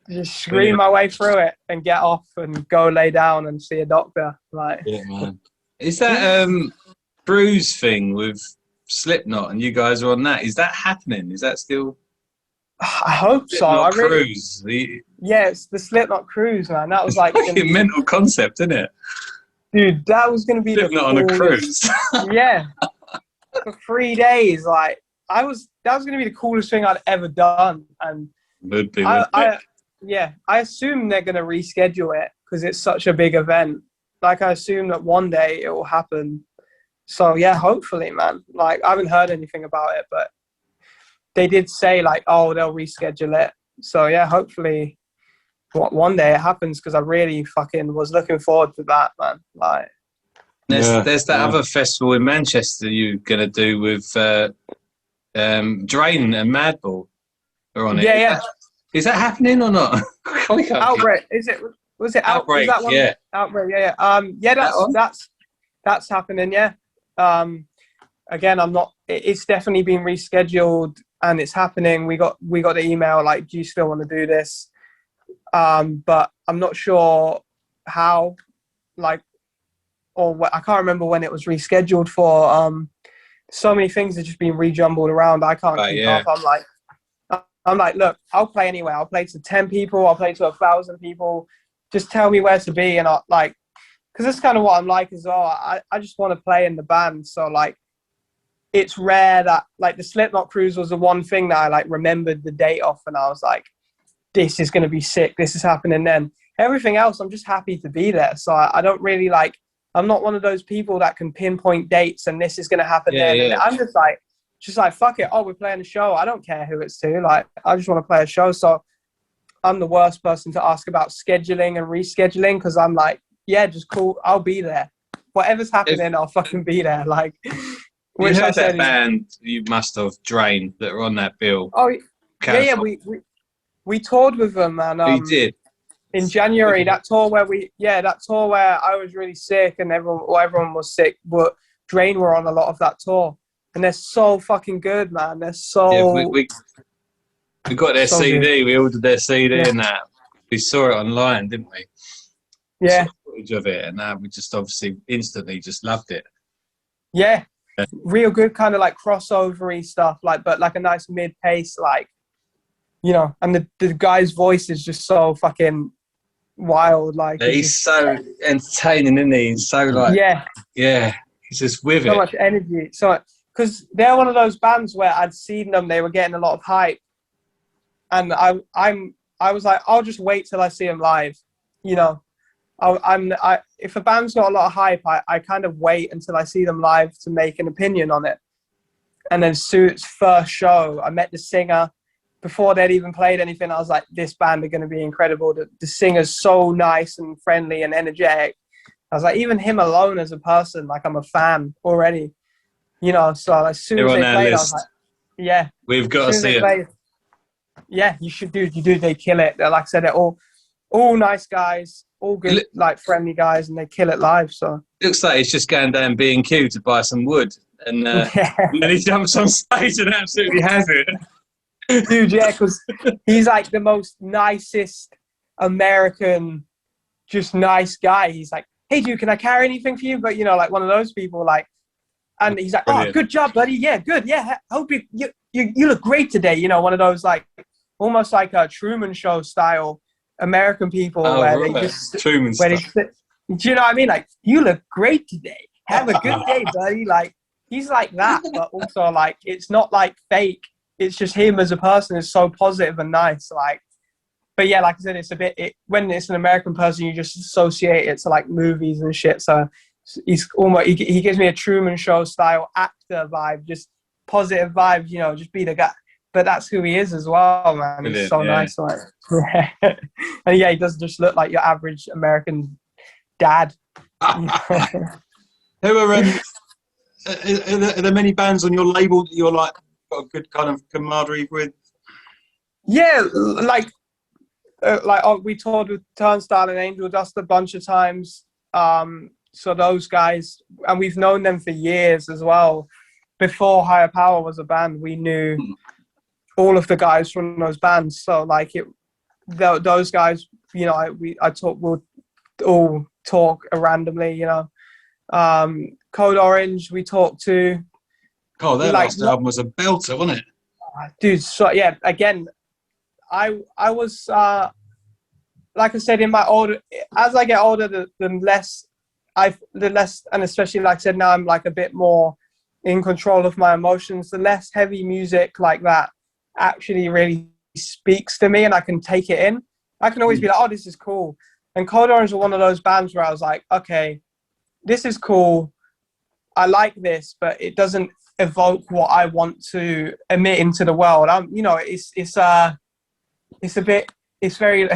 just scream my way through it and get off and go lay down and see a doctor. Like, Yeah, man. Is that cruise thing with Slipknot and you guys are on that? Is that happening? Is that still? I hope so. Slipknot cruise. Yeah, it's the Slipknot cruise, man. That was like a mental concept, isn't it? Dude, that was going to be Slipknot on a cruise. Yeah, for 3 days. Like, that was going to be the coolest thing I'd ever done. And Would be. I assume they're going to reschedule it because it's such a big event. Like, I assume that one day it will happen. So yeah, hopefully, man. Like, I haven't heard anything about it, but they did say like, oh, they'll reschedule it. So yeah, hopefully one day it happens because I really fucking was looking forward to that, man. Like, there's that other festival in Manchester you're gonna do with Drain and Madball are on it. Yeah. Is that happening or not? Outbreak, is it? Was it Outbreak? Was that one? Yeah. Outbreak. Yeah. That's happening. Yeah. Again, I'm not. It's definitely been rescheduled and it's happening. We got the email like, do you still want to do this? But I'm not sure how, like, or what. I can't remember when it was rescheduled for. So many things have just been rejumbled around. I can't keep up. I'm like, look, I'll play anywhere. I'll play to 10 people. I'll play to 1,000 people. Just tell me where to be. And I like, because that's kind of what I'm like as well. I just want to play in the band. So like, it's rare that like the Slipknot cruise was the one thing that I like remembered the date off. And I was like, this is going to be sick. This is happening then. Everything else, I'm just happy to be there. So I don't really like, I'm not one of those people that can pinpoint dates and this is going to happen then. Yeah. And I'm just like, fuck it. Oh, we're playing a show. I don't care who it's to. Like, I just want to play a show. So I'm the worst person to ask about scheduling and rescheduling because I'm like, yeah, just cool. I'll be there. Whatever's happening, I'll fucking be there. Like, which I said, that band you must have Drain that were on that bill. Oh, yeah. We toured with them, and we did in January. That tour where I was really sick and everyone was sick, but Drain were on a lot of that tour. And they're so fucking good, man. They're so... Yeah, we got their CD. Good. We ordered their CD and that. We saw it online, didn't we? Yeah. Footage of it, and we just obviously instantly just loved it. Yeah. Real good kind of like crossover-y stuff, like, but like a nice mid-pace, like, you know, and the guy's voice is just so fucking wild. Like, he's so entertaining, isn't he? He's so like... Yeah. He's just with it. So much energy. So much... Because they're one of those bands where I'd seen them, they were getting a lot of hype, and I was like, I'll just wait till I see them live, you know. If a band's got a lot of hype, I kind of wait until I see them live to make an opinion on it. And then Suit's first show, I met the singer before they'd even played anything. I was like, this band are going to be incredible. The singer's so nice and friendly and energetic. I was like, even him alone as a person, like I'm a fan already. You know, so as soon as they played, I was like, yeah. We've got to see it. Yeah, you should do. They kill it. They're, like I said, they're all nice guys, all good, like friendly guys, and they kill it live. So looks like he's just going down B&Q to buy some wood, and then he jumps on stage and absolutely has it. Dude, yeah, because he's like the most nicest American, just nice guy. He's like, hey, dude, can I carry anything for you? But, you know, like one of those people, like, and he's like, brilliant. Oh, good job, buddy. Yeah, good. Yeah, I hope you look great today. You know, one of those, like, almost like a Truman Show style American people where they just... Truman where do you know what I mean? Like, you look great today. Have a good day, buddy. Like, he's like that, but also, like, it's not, like, fake. It's just him as a person is so positive and nice. Like, but yeah, like I said, it's a bit... when it's an American person, you just associate it to, like, movies and shit, so... He's almost he gives me a Truman Show style actor vibe, just positive vibes, you know, just be the guy. But that's who he is as well, man. He's so nice, like, and yeah, he doesn't just look like your average American dad. Who are there many bands on your label that you're like got a good kind of camaraderie with? Yeah, like we toured with Turnstile and Angel Dust a bunch of times. So those guys, and we've known them for years as well. Before Higher Power was a band, we knew all of the guys from those bands. So like those guys, you know, we'll all talk randomly, you know. Code Orange, we talked to. Oh, their last album was a belter, wasn't it? Dude, so yeah, again, I was like I said, as I get older, the less, and especially like I said, now I'm like a bit more in control of my emotions, the less heavy music like that actually really speaks to me and I can take it in. I can always be like, oh, this is cool. And Code Orange were one of those bands where I was like, okay, this is cool. I like this, but it doesn't evoke what I want to emit into the world. You know, it's very,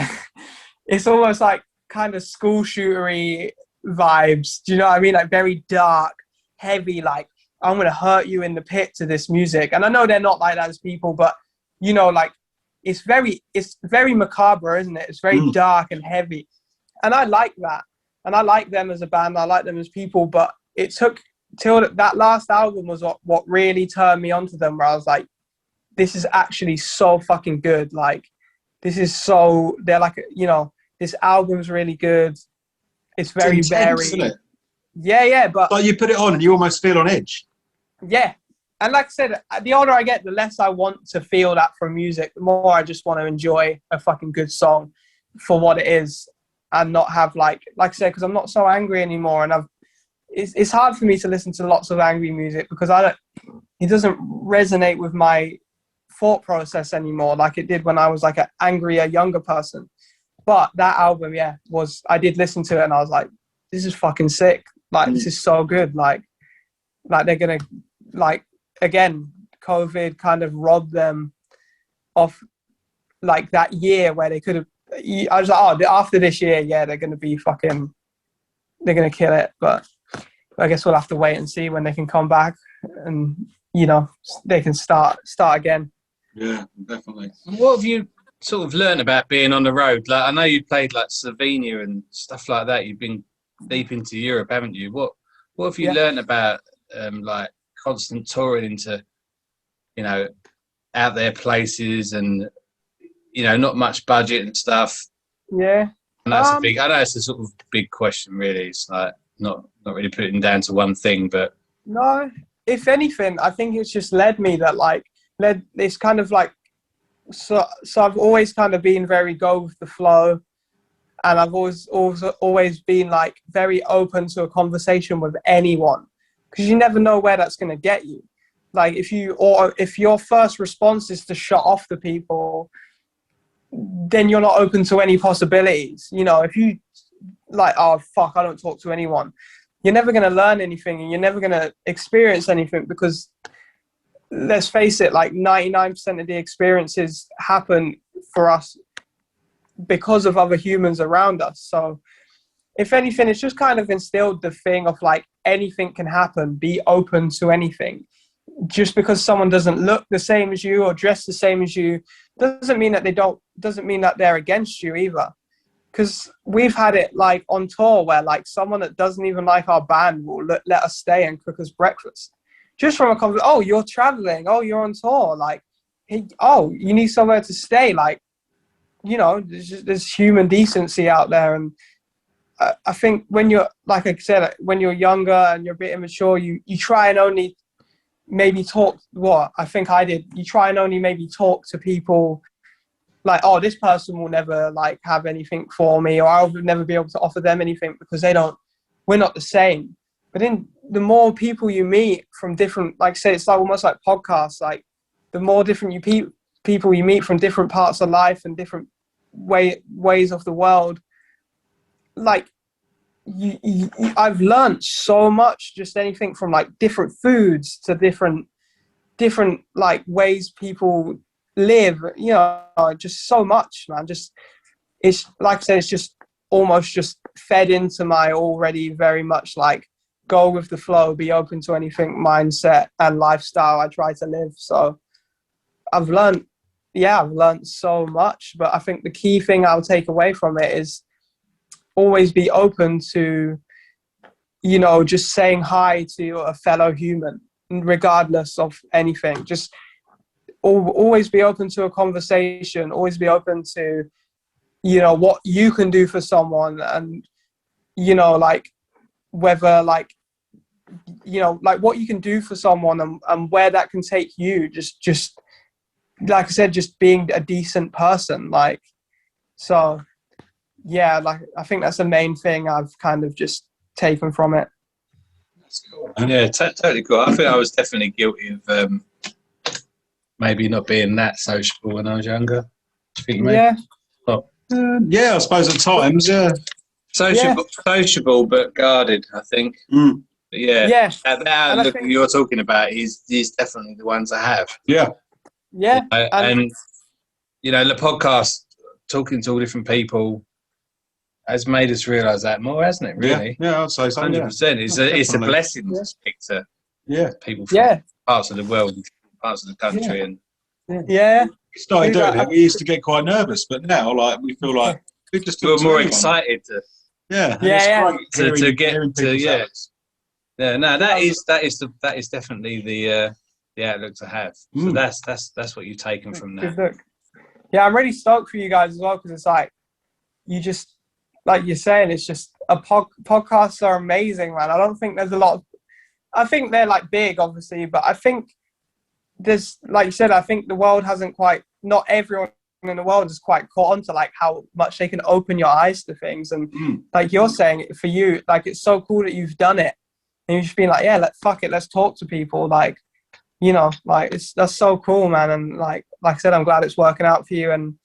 it's almost like kind of school shootery vibes. Do you know what I mean? Like very dark, heavy, like I'm going to hurt you in the pit to this music. And I know they're not like that as people, but you know, like it's very macabre, isn't it? It's very dark and heavy. And I like that. And I like them as a band. I like them as people, but it took till that last album was what really turned me onto them, where I was like, this is actually so fucking good. Like, they're like, you know, this album's really good. It's very, intense, isn't it? Yeah, but like you put it on and you almost feel on edge. Yeah. And like I said, the older I get, the less I want to feel that from music, the more I just want to enjoy a fucking good song for what it is and not have like I said, because I'm not so angry anymore. And it's hard for me to listen to lots of angry music because it doesn't resonate with my thought process anymore like it did when I was like an angrier, younger person. But that album, I did listen to it and I was like, this is fucking sick. Like, this is so good. Like they're going to, like, again, COVID kind of robbed them of like that year where they could have, I was like, oh, after this year, they're going to be fucking, they're going to kill it. But I guess we'll have to wait and see when they can come back and, you know, they can start again. Yeah, definitely. What have you sort of learned about being on the road? Like, I know you played like Slovenia and stuff like that. You've been deep into Europe, haven't you? What have you learned about like constant touring into, you know, out there places and, you know, not much budget and stuff? Yeah. And that's I know it's a sort of big question, really. It's like not really putting down to one thing, but no. If anything, I think it's just led it's kind of like so I've always kind of been very go with the flow, and I've always been like very open to a conversation with anyone, because you never know where that's going to get you. Like if your first response is to shut off the people, then you're not open to any possibilities. You know, if you like, oh fuck, I don't talk to anyone, you're never going to learn anything and you're never going to experience anything, because let's face it, like 99% of the experiences happen for us because of other humans around us. So if anything, it's just kind of instilled the thing of like anything can happen, be open to anything. Just because someone doesn't look the same as you or dress the same as you doesn't mean that they're against you either. Because we've had it like on tour where like someone that doesn't even like our band will let us stay and cook us breakfast. Just from a conversation, oh, you're traveling, oh, you're on tour, like, hey, oh, you need somewhere to stay, like, you know, there's human decency out there. And I think when you're, like I said, when you're younger and you're a bit immature, you try and only maybe talk, I think I did, you try and only maybe talk to people like, oh, this person will never like have anything for me, or I'll never be able to offer them anything because we're not the same. But then the more people you meet from different, like say, it's like almost like podcasts, like the more different people you meet from different parts of life and different ways of the world, like I've learned so much, just anything from like different foods to different like ways people live, you know, just so much, man. Just, it's like I said, it's just almost just fed into my already very much like go with the flow, be open to anything mindset and lifestyle I try to live. So I've learned so much, but I think the key thing I'll take away from it is always be open to you know, just saying hi to a fellow human, regardless of anything. Just always be open to a conversation, always be open to, you know, what you can do for someone, and, you know, like, whether, like, you know, like what you can do for someone, and where that can take you. Just like I said, just being a decent person. Like, so yeah, like, I think that's the main thing I've kind of just taken from it. That's cool. Yeah, totally cool. I think I was definitely guilty of maybe not being that sociable when I was younger. Do you think, mate? Yeah. Yeah, I suppose at times, yeah. Sociable but guarded, I think. Mm. But yeah. Yeah. That look you're talking about, he's definitely the ones I have. Yeah. Yeah. And you know, the podcast, talking to all different people, has made us realise that more, hasn't it? Really? Yeah, I'd say so. 100%. It's a blessing to speak to people from parts of the world, parts of the country, and we started doing it. We used to get quite nervous, but now, like, we feel like we just feel more excited to to get to No, that is definitely the outlook to have. So that's what you've taken from that. Yeah, I'm really stoked for you guys as well, because it's like, you just, like you're saying, it's just podcasts are amazing, man. I don't think there's a lot of, I think they're like big, obviously, but I think there's, like you said, I think the world hasn't quite, not everyone in the world is quite caught on to like how much they can open your eyes to things. And like you're saying, for you, like, it's so cool that you've done it, and you've just been like, yeah, fuck it, let's talk to people. Like, you know, like, that's so cool, man. And like I said, I'm glad it's working out for you, and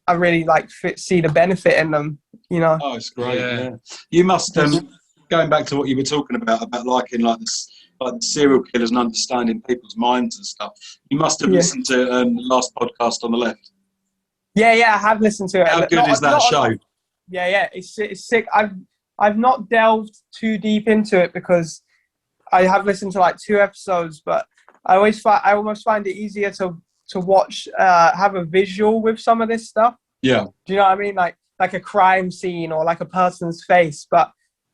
I really like see the benefit in them, you know. Oh, it's great. Yeah. You must, going back to what you were talking about liking like this, like the serial killers and understanding people's minds and stuff. You must have listened to the last podcast on the left. Yeah, I have listened to it. How good is that show? Yeah, it's sick. I've not delved too deep into it, because I have listened to like 2 episodes, but I almost find it easier to watch, have a visual with some of this stuff. Yeah. Do you know what I mean? Like a crime scene or like a person's face. But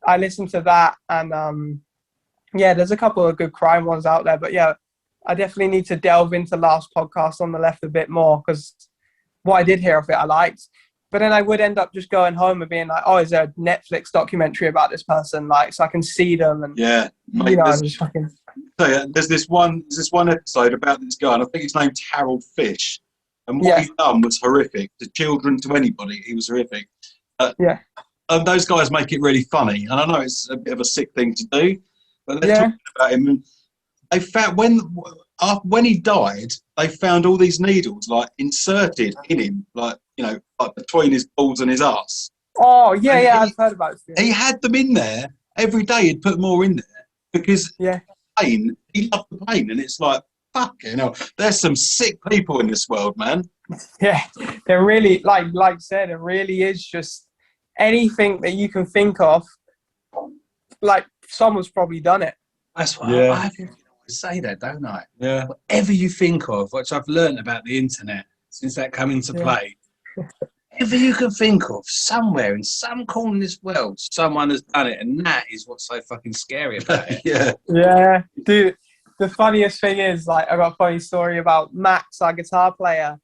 I listened to that, and there's a couple of good crime ones out there. But yeah, I definitely need to delve into last podcast on the left a bit more, because what I did hear of it, I liked. But then I would end up just going home and being like, oh, is there a Netflix documentary about this person? Like, so I can see them. And mate, you know, I'm just fucking. So there's this one episode about this guy, and I think his name's Harold Fish. And what he's done was horrific. To children, to anybody, he was horrific. And those guys make it really funny. And I know it's a bit of a sick thing to do, but they're talking about him. And they found when he died, they found all these needles like inserted in him, like, you know, like between his balls and his arse. Oh yeah, I've heard about it. He had them in there every day. He'd put more in there because pain. He loved the pain, and it's like, fucking hell, there's some sick people in this world, man. Yeah, there really, like I said, it really is just anything that you can think of. Like, someone's probably done it. That's why I always say that, don't I? Yeah. Whatever you think of, which I've learned about the internet since that come into play, whatever you can think of, somewhere in some corner of this world, someone has done it, and that is what's so fucking scary about it. Yeah, dude. The funniest thing is, like, I got a funny story about Max, our guitar player.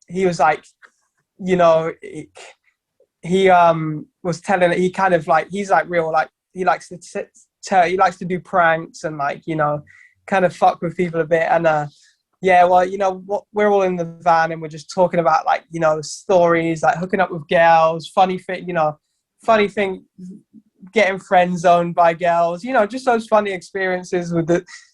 He was like, you know, he was telling it. He kind of like, he's like real, like, he likes to do pranks and, like, you know, kind of fuck with people a bit. And well, you know, we're all in the van and we're just talking about, like, you know, stories, like hooking up with girls, funny thing, getting friend zoned by girls, you know, just those funny experiences with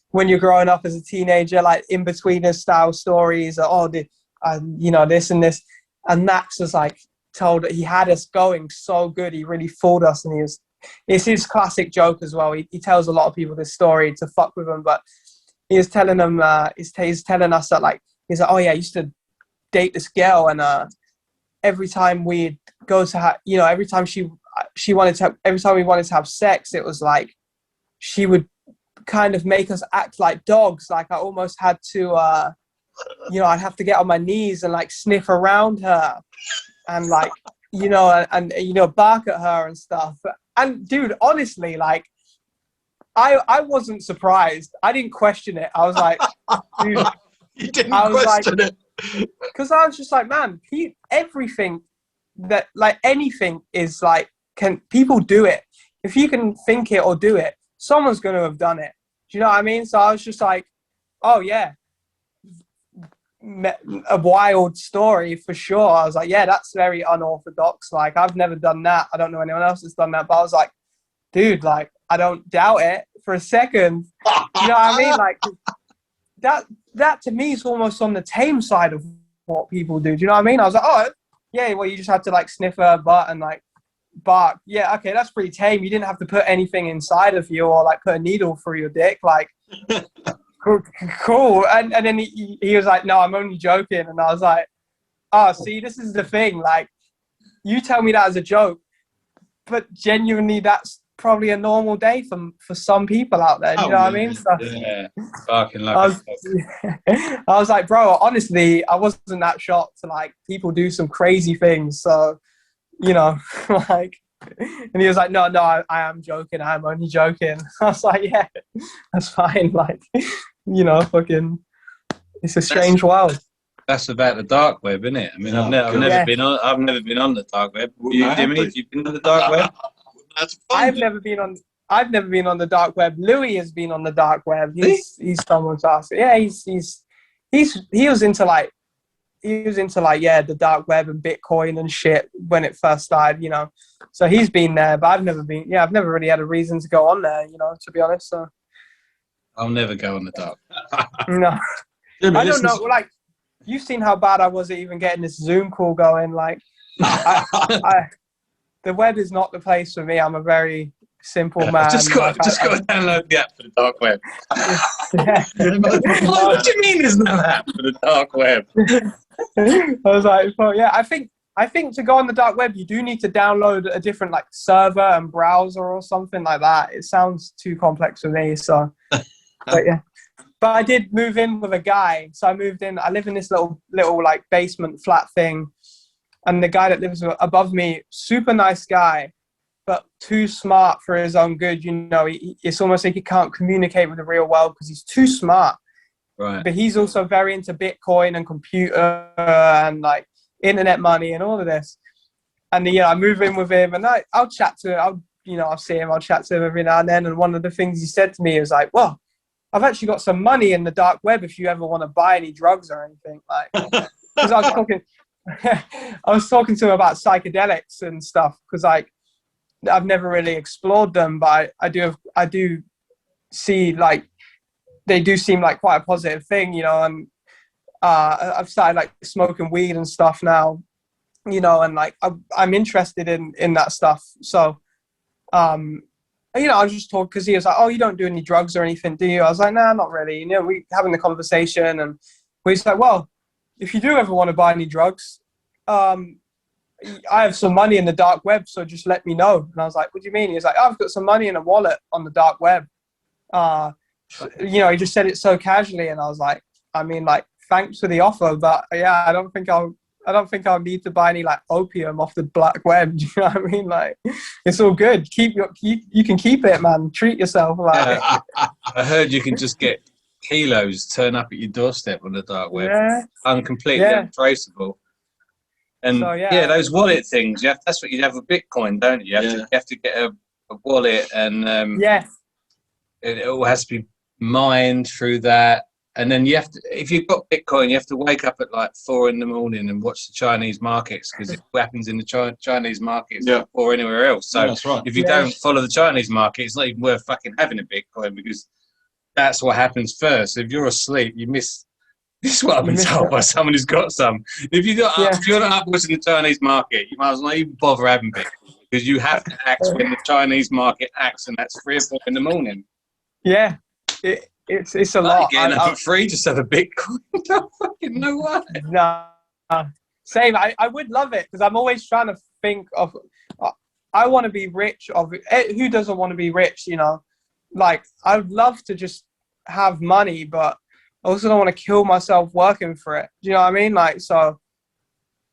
when you're growing up as a teenager, like in-betweener style stories, you know, this and this. And Max was like, told that he had us going so good, he really fooled us, and it's his classic joke as well. He tells a lot of people this story to fuck with them, but he was telling them, he's telling us that, like, he's like, oh yeah, I used to date this girl, and every time we'd go to you know, every time we wanted to have sex, it was like she would kind of make us act like dogs. Like, I almost had to, you know, I'd have to get on my knees and like sniff around her, and like, you know, and you know, bark at her and stuff. And dude, honestly, like, I wasn't surprised. I didn't question it. I was like, dude, you didn't question it. Because I was just like, man, everything that, like, anything is like, can people do it? If you can think it or do it, someone's going to have done it. Do you know what I mean? So I was just like, oh yeah, a wild story for sure. I was like, yeah, that's very unorthodox. Like, I've never done that. I don't know anyone else that's done that. But I was like, dude, like, I don't doubt it for a second. Do you know what I mean? Like, that to me is almost on the tame side of what people do. Do you know what I mean? I was like, oh, yeah, well, you just have to, like, sniff her butt and, like, bark. Yeah, okay, that's pretty tame. You didn't have to put anything inside of you or, like, put a needle through your dick. Like, cool. And then he was like, no, I'm only joking. And I was like, oh, see, this is the thing. Like, you tell me that as a joke, but genuinely that's probably a normal day for some people out there. Do you know what I mean? So, yeah, barking like I was like, bro, honestly, I wasn't that shocked. Like, people do some crazy things. So, you know, like, and he was like, no, I am joking. I'm only joking. I was like, yeah, that's fine. Like, you know, fucking, it's a strange world. That's about the dark web, isn't it? I mean, I've never been on the dark web. Jimmy, have you been on the dark web? I've never been on the dark web. Louis has been on the dark web. He's someone's ass. Yeah, he was into like the dark web and Bitcoin and shit when it first started, you know. So he's been there, but I've never really had a reason to go on there, you know, to be honest. So I'll never go on the dark. No. I don't know, like, you've seen how bad I was at even getting this Zoom call going. Like, the web is not the place for me. I'm a very simple man. Just got to download the app for the dark web. What do you mean there's no app for the dark web? I was like, well, yeah, I think to go on the dark web, you do need to download a different, like, server and browser or something like that. It sounds too complex for me. So, but yeah. But I did move in with a guy. So I moved in. I live in this little like basement flat thing. And the guy that lives above me, super nice guy, but too smart for his own good. You know, it's almost like he can't communicate with the real world because he's too smart. Right. But he's also very into Bitcoin and computer and, like, internet money and all of this. And yeah, I move in with him and I'll chat to him. I'll see him. I'll chat to him every now and then. And one of the things he said to me was like, well, I've actually got some money in the dark web if you ever want to buy any drugs or anything. Like, because I was talking to him about psychedelics and stuff because, like, I've never really explored them, but I do see, like, they do seem like quite a positive thing, you know. And I've started, like, smoking weed and stuff now, you know, and, like, I'm interested in that stuff. So, you know, I was just talking because he was like, oh, you don't do any drugs or anything, do you? I was like, nah, not really. You know, we having the conversation and he's like, well, if you do ever want to buy any drugs, I have some money in the dark web, so just let me know. And I was like, what do you mean? He's like, oh, I've got some money in a wallet on the dark web. You know, he just said it so casually, and I was like, I mean, like, thanks for the offer, but yeah, I don't think I'll need to buy any, like, opium off the black web. Do you know what I mean? Like, it's all good. You can keep it, man. Treat yourself. Like, I heard you can just get kilos turn up at your doorstep on the dark web. Yeah. Completely untraceable. And so, those wallet things. That's what you have with Bitcoin, don't you? You have to get a wallet, and it all has to be mined through that. And then you have to, if you've got Bitcoin, you have to wake up at like 4 a.m. and watch the Chinese markets because it happens in the Chinese markets or anywhere else. So that's right. If you don't follow the Chinese market, it's not even worth fucking having a Bitcoin because that's what happens first. So if you're asleep, you miss. This is what I've been told by someone who's got some. If you're not up watching the Chinese market, you might as well not even bother having Bitcoin because you have to act when the Chinese market acts, and that's 3 or 4 in the morning. Yeah. It's a lot. Getting up for free just have a Bitcoin. I don't fucking know why. No, same. I would love it because I'm always trying to think of. I want to be rich. Who doesn't want to be rich? You know, like I would love to just have money, but I also don't want to kill myself working for it. Do you know what I mean? Like, so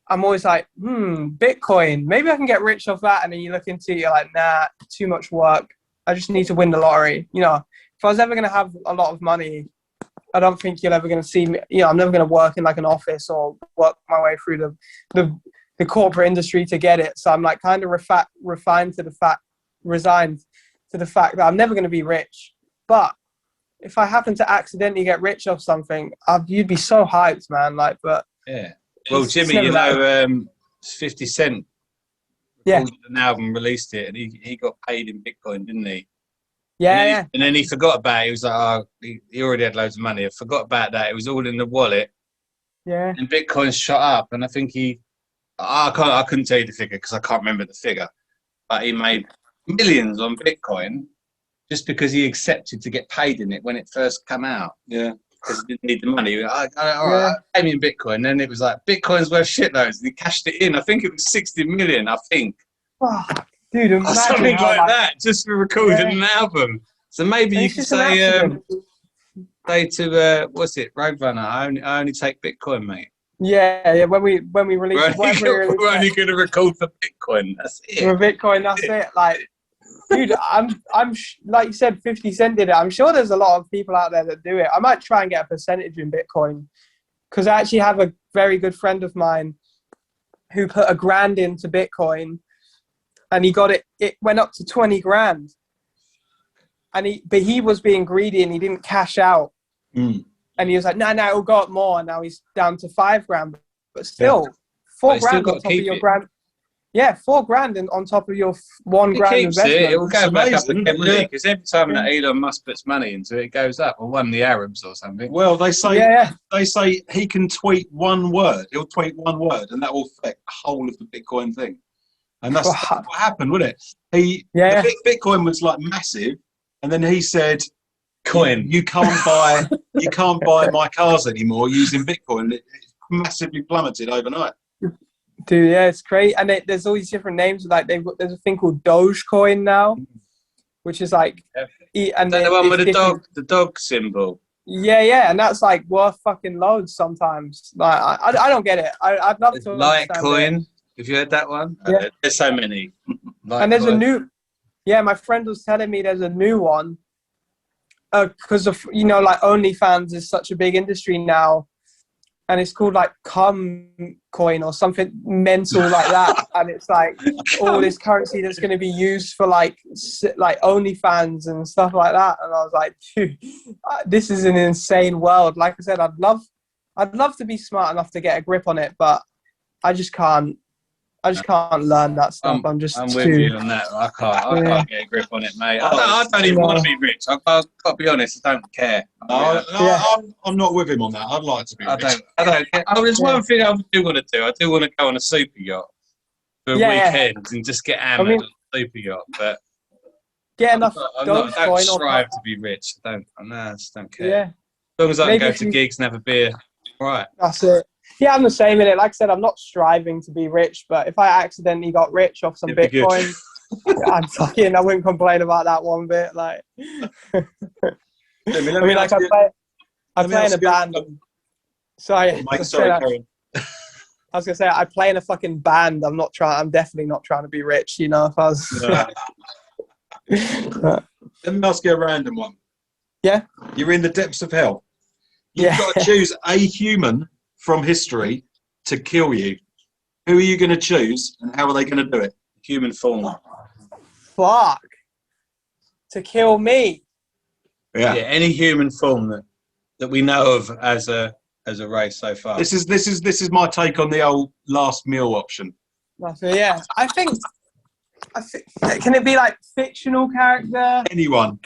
I'm always like, Bitcoin, maybe I can get rich off that. And then you look into it, you're like, nah, too much work. I just need to win the lottery. You know, if I was ever going to have a lot of money, I don't think you're ever going to see me. You know, I'm never going to work in like an office or work my way through the corporate industry to get it. So I'm like kind of resigned to the fact that I'm never going to be rich. But if I happen to accidentally get rich off something, you'd be so hyped, man. Like, but yeah. Well, Jimmy, you know, 50 Cent recorded an album, released it, and he got paid in Bitcoin, didn't he? Yeah, and then he forgot about it. He was like, oh, he already had loads of money. I forgot about that. It was all in the wallet. Yeah. And Bitcoin shot up, and I think I couldn't tell you the figure because I can't remember the figure, but he made millions on Bitcoin just because he accepted to get paid in it when it first came out. Yeah. Because he didn't need the money. All right, pay me in Bitcoin. Then it was like, Bitcoin's worth shitloads. And he cashed it in. I think it was 60 million, I think. Oh, dude, imagine something like that, just for recording an album. So maybe you could say to, what's it, Roadrunner, I only take Bitcoin, mate. Yeah, when we release we're only going to record for Bitcoin. That's it. For Bitcoin, that's it. Like, dude, I'm like you said, 50 Cent did it. I'm sure there's a lot of people out there that do it. I might try and get a percentage in Bitcoin because I actually have a very good friend of mine who put $1,000 into Bitcoin, and he got it. It went up to 20 grand, and he was being greedy and he didn't cash out. And he was like, no, it'll go up more. And now he's down to 5 grand, but still, $4 grand on top of your grand. Yeah, $4 on top of your $1 grand investment. It will go back up again, because every time that Elon Musk puts money into it, it goes up. Or one of the Arabs or something. Well, they say he can tweet one word. He'll tweet one word, and that will affect the whole of the Bitcoin thing. And that's what happened, wasn't it? Bitcoin was like massive, and then he said, "Coin, you can't buy my cars anymore using Bitcoin." It massively plummeted overnight. Dude, yeah, it's great. And there's all these different names. Like there's a thing called Dogecoin now, which is like, and the one with the dog symbol. Yeah, and that's like worth fucking loads sometimes. Like I don't get it. I'd love to. Litecoin. Have you heard that one? Yeah. There's so many. And there's a new. Yeah, my friend was telling me there's a new one. Because of like OnlyFans is such a big industry now. And it's called like Coin or something mental like that, and it's like all this currency that's going to be used for like OnlyFans and stuff like that. And I was like, dude, this is an insane world. Like I said, I'd love to be smart enough to get a grip on it, but I just can't learn that stuff. I'm with you on that. I can't get a grip on it, mate. I don't even want to be rich. I've got to be honest, I don't care. I'm not with him on that. I'd like to be rich. I don't care. There's one thing I do want to do. I do want to go on a super yacht for a weekend and just get hammered on a super yacht. But get enough. I don't strive to be rich. I just don't care. Yeah. As long as I can go to gigs and have a beer, right. That's it. Yeah, I'm the same in it. Like I said, I'm not striving to be rich, but if I accidentally got rich off some Bitcoin, I wouldn't complain about that one bit. Like, I play in a band. Sorry, I was gonna say I play in a fucking band. I'm definitely not trying to be rich. If I was. Let me ask you a random one. Yeah. You're in the depths of hell. You've got to choose a human from history to kill you. Who are you going to choose, and how are they going to do it? Human form. Fuck. To kill me. Yeah. Any human form that we know of as a race so far. This is my take on the old last meal option. Yeah, I think. Can it be like fictional character? Anyone.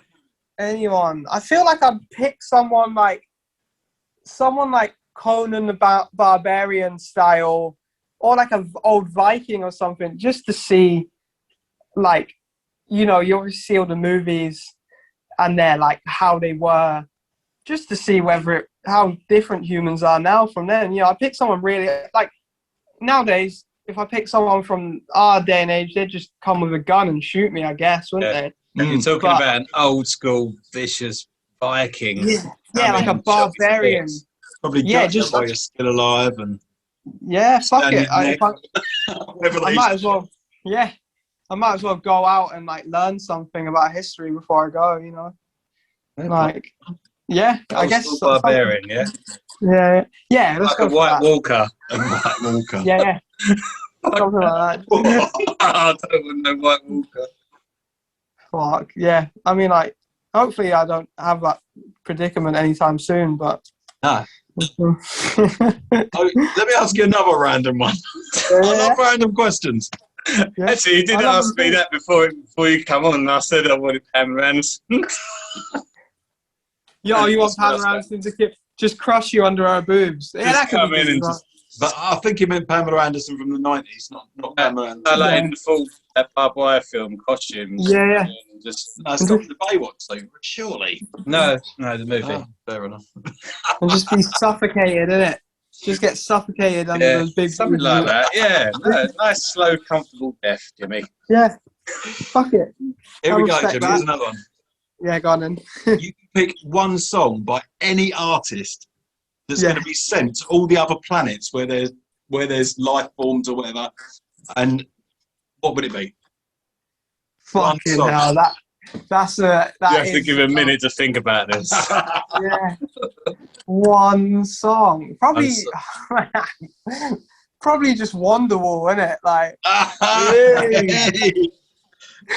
I feel like I'd pick someone like Conan the Barbarian style, or like an old Viking or something, just to see, like, you always see all the movies and they're like how they were, just to see how different humans are now from then. I pick someone really, like, nowadays, if I pick someone from our day and age, they'd just come with a gun and shoot me, I guess, wouldn't they? And you're talking about an old school vicious Viking. Yeah, like a barbarian. Probably just while you're still alive, and Yeah, fuck it. I Whatever might as well. Yeah, I might as well go out and like learn something about history before I go. You know, like yeah, I guess. Barbarian, yeah. Yeah. Let's Like go a for White that. Walker. A White Walker. Yeah. Something like that. I don't want no White Walker. Fuck yeah. I mean, like, hopefully I don't have that predicament anytime soon, but. No. Let me ask you another random one. I love random questions. Yeah. Actually, you did ask me that before you come on, and I said I wanted Pamela Anderson. Yo, you want Pamela Anderson to just crush you under her boobs? Yeah, that could come be in good, and but- But I think you meant Pamela Anderson from the 90s, not Pamela Anderson. Like in the full barbed wire film costumes. Yeah. Just No, it's not the Baywatch thing, surely. no, the movie. Oh, fair enough. And just be suffocated, innit? Just get suffocated under those big something boobs. like that. Yeah, nice, slow, comfortable death, Jimmy. Yeah. Fuck it. Here I we go, respect Jimmy. that. Here's another one. Yeah, go on then. You can pick one song by any artist that's going to be sent to all the other planets where there's life forms or whatever, and what would it be? Fucking song. hell, that's You have to give a minute to think about this. Yeah. One song. Probably probably just Wonderwall, innit? Like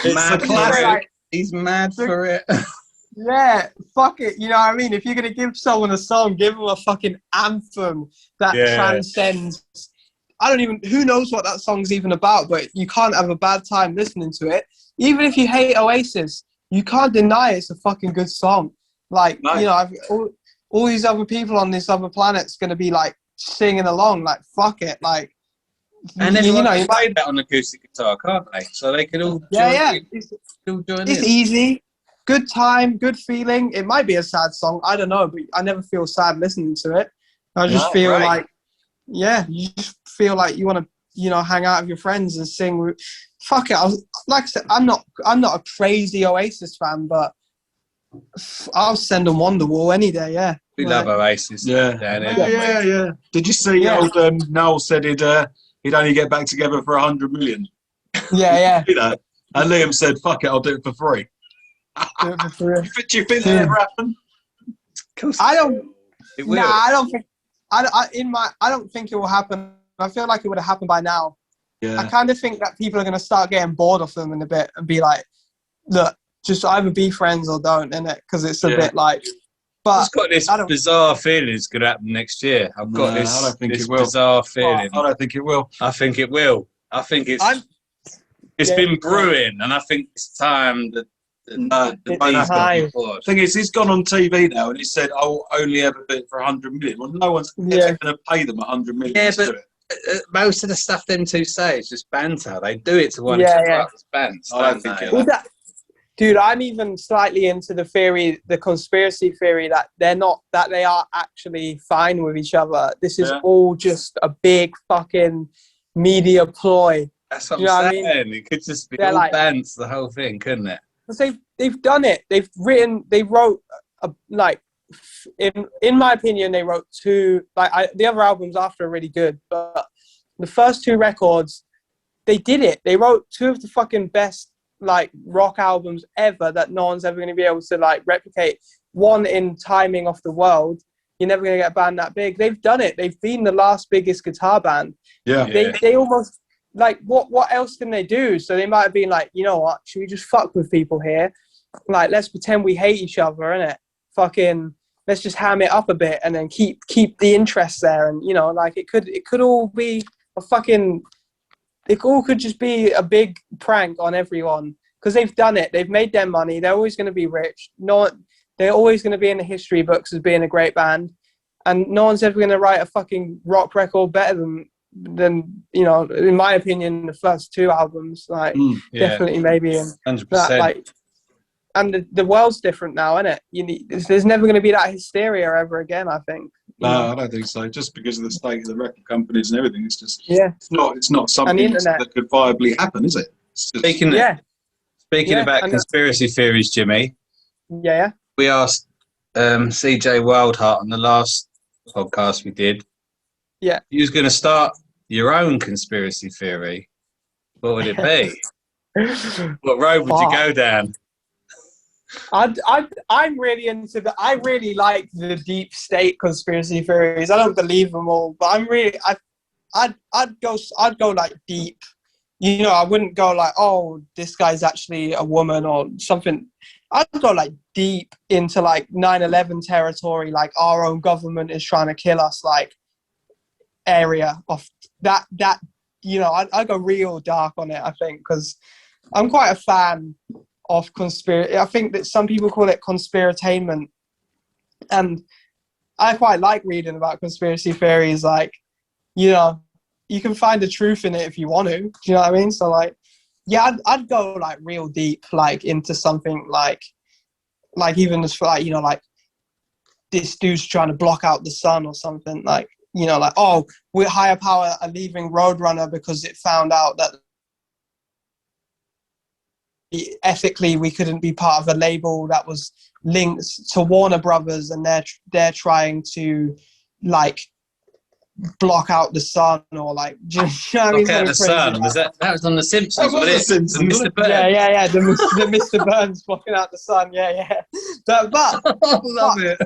It's Mad a for classic. it. He's mad for it. yeah, fuck it. You know what I mean? If you're gonna give someone a song, give them a fucking anthem that transcends. Who knows what that song's even about, but you can't have a bad time listening to it. Even if you hate Oasis, you can't deny it's a fucking good song. Like, No. you know, all these other people on this other planet's going to be like singing along, like, fuck it. Like, And then you you know, can play that on acoustic guitar, can't they? So they can all join it's in. easy. Good time, good feeling. It might be a sad song. I don't know, but I never feel sad listening to it. I just feel like, you just feel like you want to, you know, hang out with your friends and sing. Fuck it. Like I said, I'm not a crazy Oasis fan, but I'll send them Wonderwall any day. Yeah, We love Oasis. Yeah. Did you see old Noel said he'd only get back together for 100 million? Yeah. You know, and Liam said, "Fuck it, I'll do it for free." Do it for free. Do you think that ever happened? I don't. It will. Nah, I don't think. I don't think it will happen. I feel like it would have happened by now. Yeah. I kind of think that people are going to start getting bored of them in a bit and be like, look, just either be friends or don't, innit? Because it's a bit like. But I've got this bizarre feeling it's going to happen next year. I've got I don't think this it will. bizarre feeling. I don't think it will. I think it will. I think it's been brewing, and I think it's time that the thing is, he's gone on TV now and he said, "I'll only ever do it for 100 million." Well, no one's ever going to pay them 100 million. Yeah, but most of the stuff them two say is just banter. They do it to one another as bands. I don't think it. Dude, I'm even slightly into the conspiracy theory that they are actually fine with each other. This is all just a big fucking media ploy. That's what I'm saying. I mean? It could just be all like, bands, the whole thing, couldn't it? Because they've done it. They wrote in my opinion, they wrote two. The other albums after are really good, but the first two records, they did it. They wrote two of the fucking best rock albums ever that no one's ever going to be able to replicate. One in timing of the world. You're never going to get a band that big. They've done it. They've been the last biggest guitar band. Yeah. They almost what else can they do? So they might have been like, you know what? Should we just fuck with people here? Let's pretend we hate each other, innit? Fucking, let's just ham it up a bit and then keep the interest there. And you know, it could all be a fucking. It all could just be a big prank on everyone because they've done it. They've made their money. They're always going to be rich. They're always going to be in the history books as being a great band, and no one's ever going to write a fucking rock record better than you know. In my opinion, the first two albums, definitely maybe, and 100%. And the world's different now, isn't it? There's never going to be that hysteria ever again. I think. No, I don't think so. Just because of the state of the record companies and everything, it's just It's not something that could viably happen, is it? Speaking about conspiracy theories, Jimmy. Yeah. We asked CJ Wildheart on the last podcast we did Yeah. You was going to start your own conspiracy theory, what would it be? What road would you go down? I'm really into the. I really like the deep state conspiracy theories. I don't believe them all, but I'd go like deep. You know, I wouldn't go like, oh, this guy's actually a woman or something. I'd go like deep into like 9/11 territory, like our own government is trying to kill us, like area of that. You know, I'd go real dark on it. I think because I'm quite a fan of conspiracy. I think that some people call it conspiratainment, and I quite like reading about conspiracy theories. Like, you know, you can find the truth in it if you want to. Do you know what I mean? So like, yeah, I'd go like real deep, like into something like even just for like, you know, like this dude's trying to block out the sun or something. Like, you know, like, oh, we're higher power are leaving Roadrunner because it found out that ethically we couldn't be part of a label that was linked to Warner Brothers, and they're trying to like block out the sun or like just, you know what I mean? Block out the sun. Was that was on The Simpsons? That was The Simpsons, Mr. Burns. Yeah. The Mr. Burns blocking out the sun. Yeah. But I love it.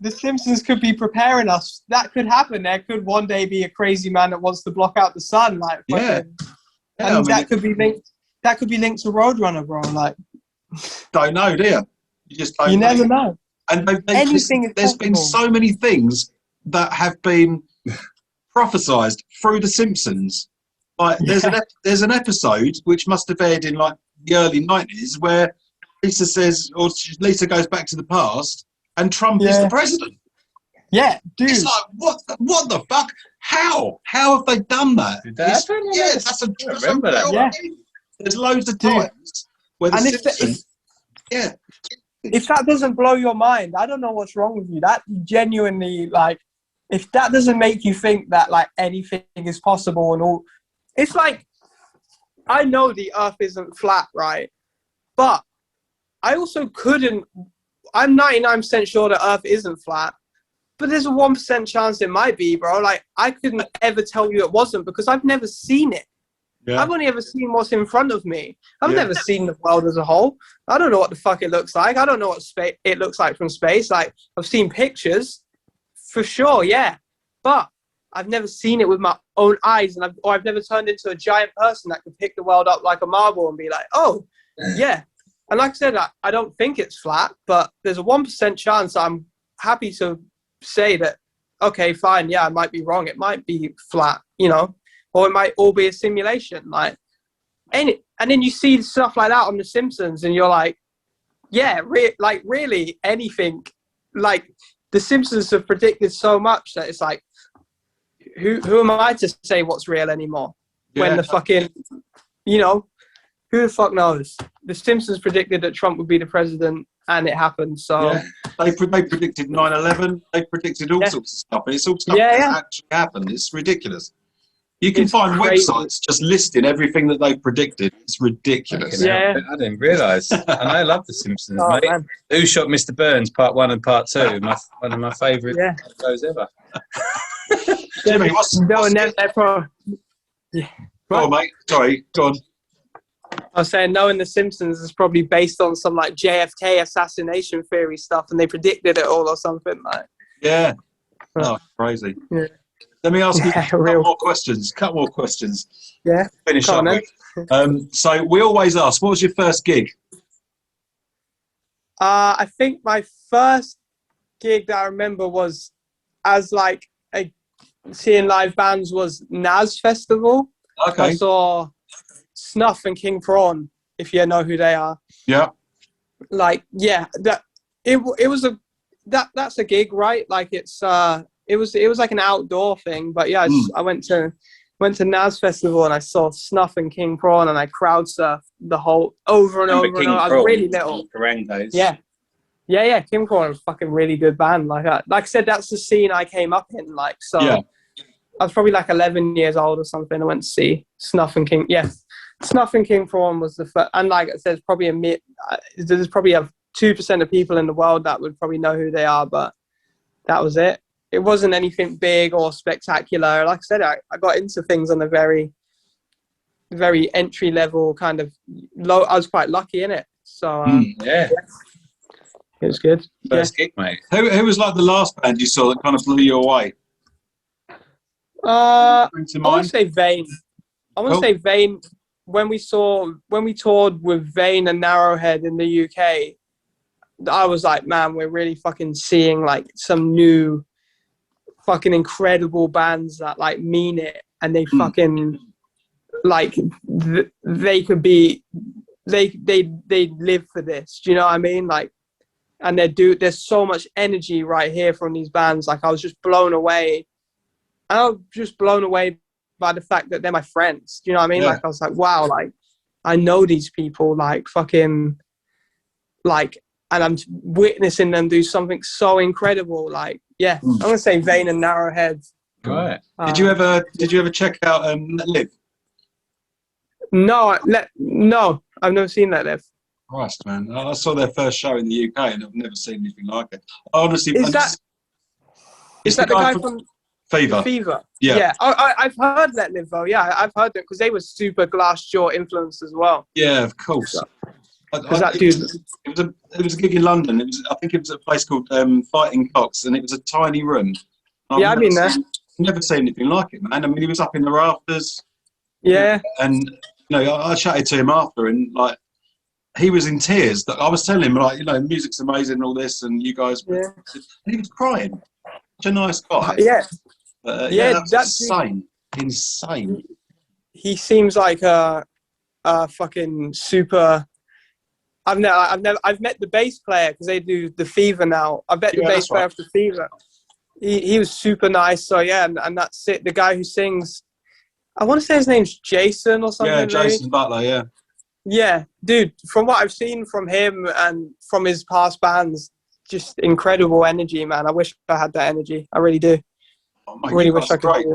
The Simpsons could be preparing us. That could happen. There could one day be a crazy man that wants to block out the sun. Like, fucking, and that could be linked. That could be linked to Roadrunner, bro. Like, don't know, do you? You just don't. You never know. And Anything is there's possible. been so many things that have been prophesized through The Simpsons. Like, there's an episode which must have aired in like the early 90s where Lisa goes back to the past and Trump is the president. Yeah, dude. It's like, what the fuck? How have they done that? Did that happen? Yeah, that's a remember that. Yeah. There's loads of Dude. times where The And Simpsons. if that doesn't blow your mind, I don't know what's wrong with you. That genuinely, like, if that doesn't make you think that like anything is possible and all, it's like, I know the Earth isn't flat, right? But I also couldn't. I'm 99% sure the Earth isn't flat, but there's a 1% chance it might be, bro. Like, I couldn't ever tell you it wasn't because I've never seen it. Yeah. I've only ever seen what's in front of me. I've never seen the world as a whole. I don't know what the fuck it looks like. I don't know what it looks like from space. Like, I've seen pictures, for sure, yeah. But I've never seen it with my own eyes, and I've never turned into a giant person that could pick the world up like a marble and be like, oh, yeah. And like I said, I don't think it's flat, but there's a 1% chance I'm happy to say that, okay, fine, yeah, I might be wrong. It might be flat, you know? Or it might all be a simulation, like, and then you see stuff like that on The Simpsons, and you're like, yeah, really anything. Like, The Simpsons have predicted so much that it's like, who am I to say what's real anymore? When the fucking, you know, who the fuck knows? The Simpsons predicted that Trump would be the president, and it happened. So they predicted 9/11. They predicted all sorts of stuff, and it's all stuff that actually happened. It's ridiculous. You can find websites just listing everything that they predicted. It's ridiculous. Yeah. I didn't realise. And I love The Simpsons, mate. Man. Who Shot Mr. Burns, Part 1 and Part 2? One of my favourite shows ever. Jimmy, what's Go on, mate? Sorry, go on. I was saying, knowing The Simpsons is probably based on some like JFK assassination theory stuff, and they predicted it all or something like. Yeah. Oh, crazy. Yeah. Let me ask you a couple more questions. Yeah. Finish up with. So we always ask, what was your first gig? I think my first gig that I remember was as like seeing live bands was Naz Festival. Okay. I saw Snuff and King Prawn, if you know who they are. Yeah. Like, yeah, that's a gig, right? Like, it was like an outdoor thing, but yeah, I went to Naz Festival and I saw Snuff and King Prawn, and I crowd surfed the whole over and over and over. I was really little. Yeah. King Prawn was a fucking really good band. Like I said, that's the scene I came up in. Like, so I was probably like 11 years old or something. I went to see Snuff and King. Yeah, Snuff and King Prawn was the first. And like I said, there's probably 2% of people in the world that would probably know who they are, but that was it. it wasn't anything big or spectacular. Like I said, I got into things on a very, very entry level kind of low. I was quite lucky in it. So yeah, it was good. First gig, mate. Who was like the last band you saw that kind of blew you away? I want to say Vane. I want to Cool. say Vane. When we toured with Vane and Narrowhead in the UK, I was like, man, we're really fucking seeing like some new fucking incredible bands that like mean it, and they fucking like they could be they live for this. Do you know what I mean? Like, and there's so much energy right here from these bands. Like, I was just blown away. And I was just blown away by the fact that they're my friends. Do you know what I mean? Yeah. Like, I was like, wow, like, I know these people, like, fucking, like, and I'm witnessing them do something so incredible. Like, yeah, I'm going to say Vane and Narrowhead. Right. Did you ever check out Let Live? No, I've never seen that live. Christ, man. I saw their first show in the UK and I've never seen anything like it. Honestly, Is that the guy from Fever? Fever? Yeah. Yeah. I've heard Let Live, though. Yeah, I've heard it because they were super Glassjaw influenced as well. Yeah, of course. It was a gig in London. I think it was a place called Fighting Cocks, and it was a tiny room. Yeah, I've been there. Never seen anything like it, man. I mean, he was up in the rafters. Yeah. And you know, I chatted to him after, and like, he was in tears. That I was telling him, like, you know, music's amazing and all this, and you guys. Yeah. And he was crying. Such a nice guy. Yeah. That's insane. He seems like a fucking super. I've met the bass player because they do the Fever now. I've met the bass player of the Fever. He was super nice. So yeah, and that's it. The guy who sings, I want to say his name's Jason or something. Yeah, Jason Butler. Yeah. Yeah, dude. From what I've seen from him and from his past bands, just incredible energy, man. I wish I had that energy. I really do. Oh my really God, wish I could. great.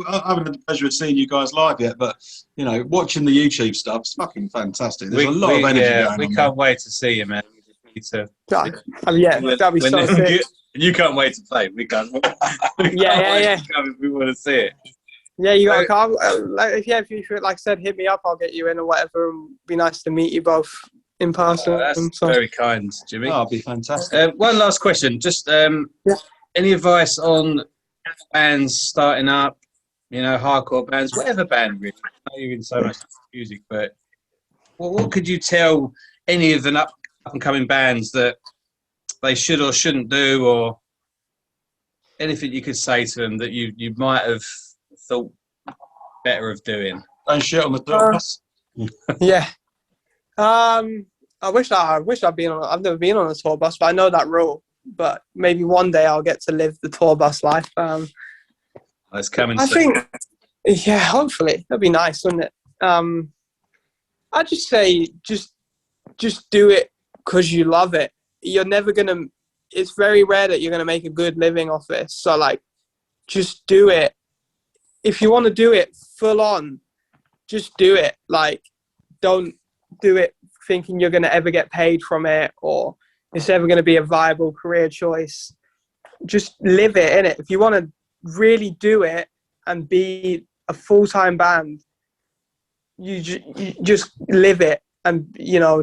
I haven't had the pleasure of seeing you guys live yet, but you know, watching the YouTube stuff, it's fucking fantastic. There's a lot of energy going on. We can't wait to see you, man. That'd be so sick. You can't wait to play. We can't. Yeah. We want to see it. Yeah, you got to come. If you like I said, hit me up. I'll get you in or whatever. It'd be nice to meet you both in person. That's very kind, Jimmy. Oh, it'd be fantastic. One last question. Just any advice on bands starting up? You know, hardcore bands, whatever band, really. Not even so much music, but what could you tell any of the up and coming bands that they should or shouldn't do, or anything you could say to them that you might have thought better of doing? Don't shit on the tour bus. Yeah. I wish I'd been on. I've never been on a tour bus, but I know that rule. But maybe one day I'll get to live the tour bus life. It's coming I soon. think, yeah, hopefully that'd be nice, wouldn't it? I'd just say just do it because you love it. You're never gonna. It's very rare that you're gonna make a good living off this. So like, just do it. If you want to do it full on, just do it. Like, don't do it thinking you're gonna ever get paid from it or it's ever gonna be a viable career choice. Just live it, innit? If you want to really do it and be a full-time band, you just live it, and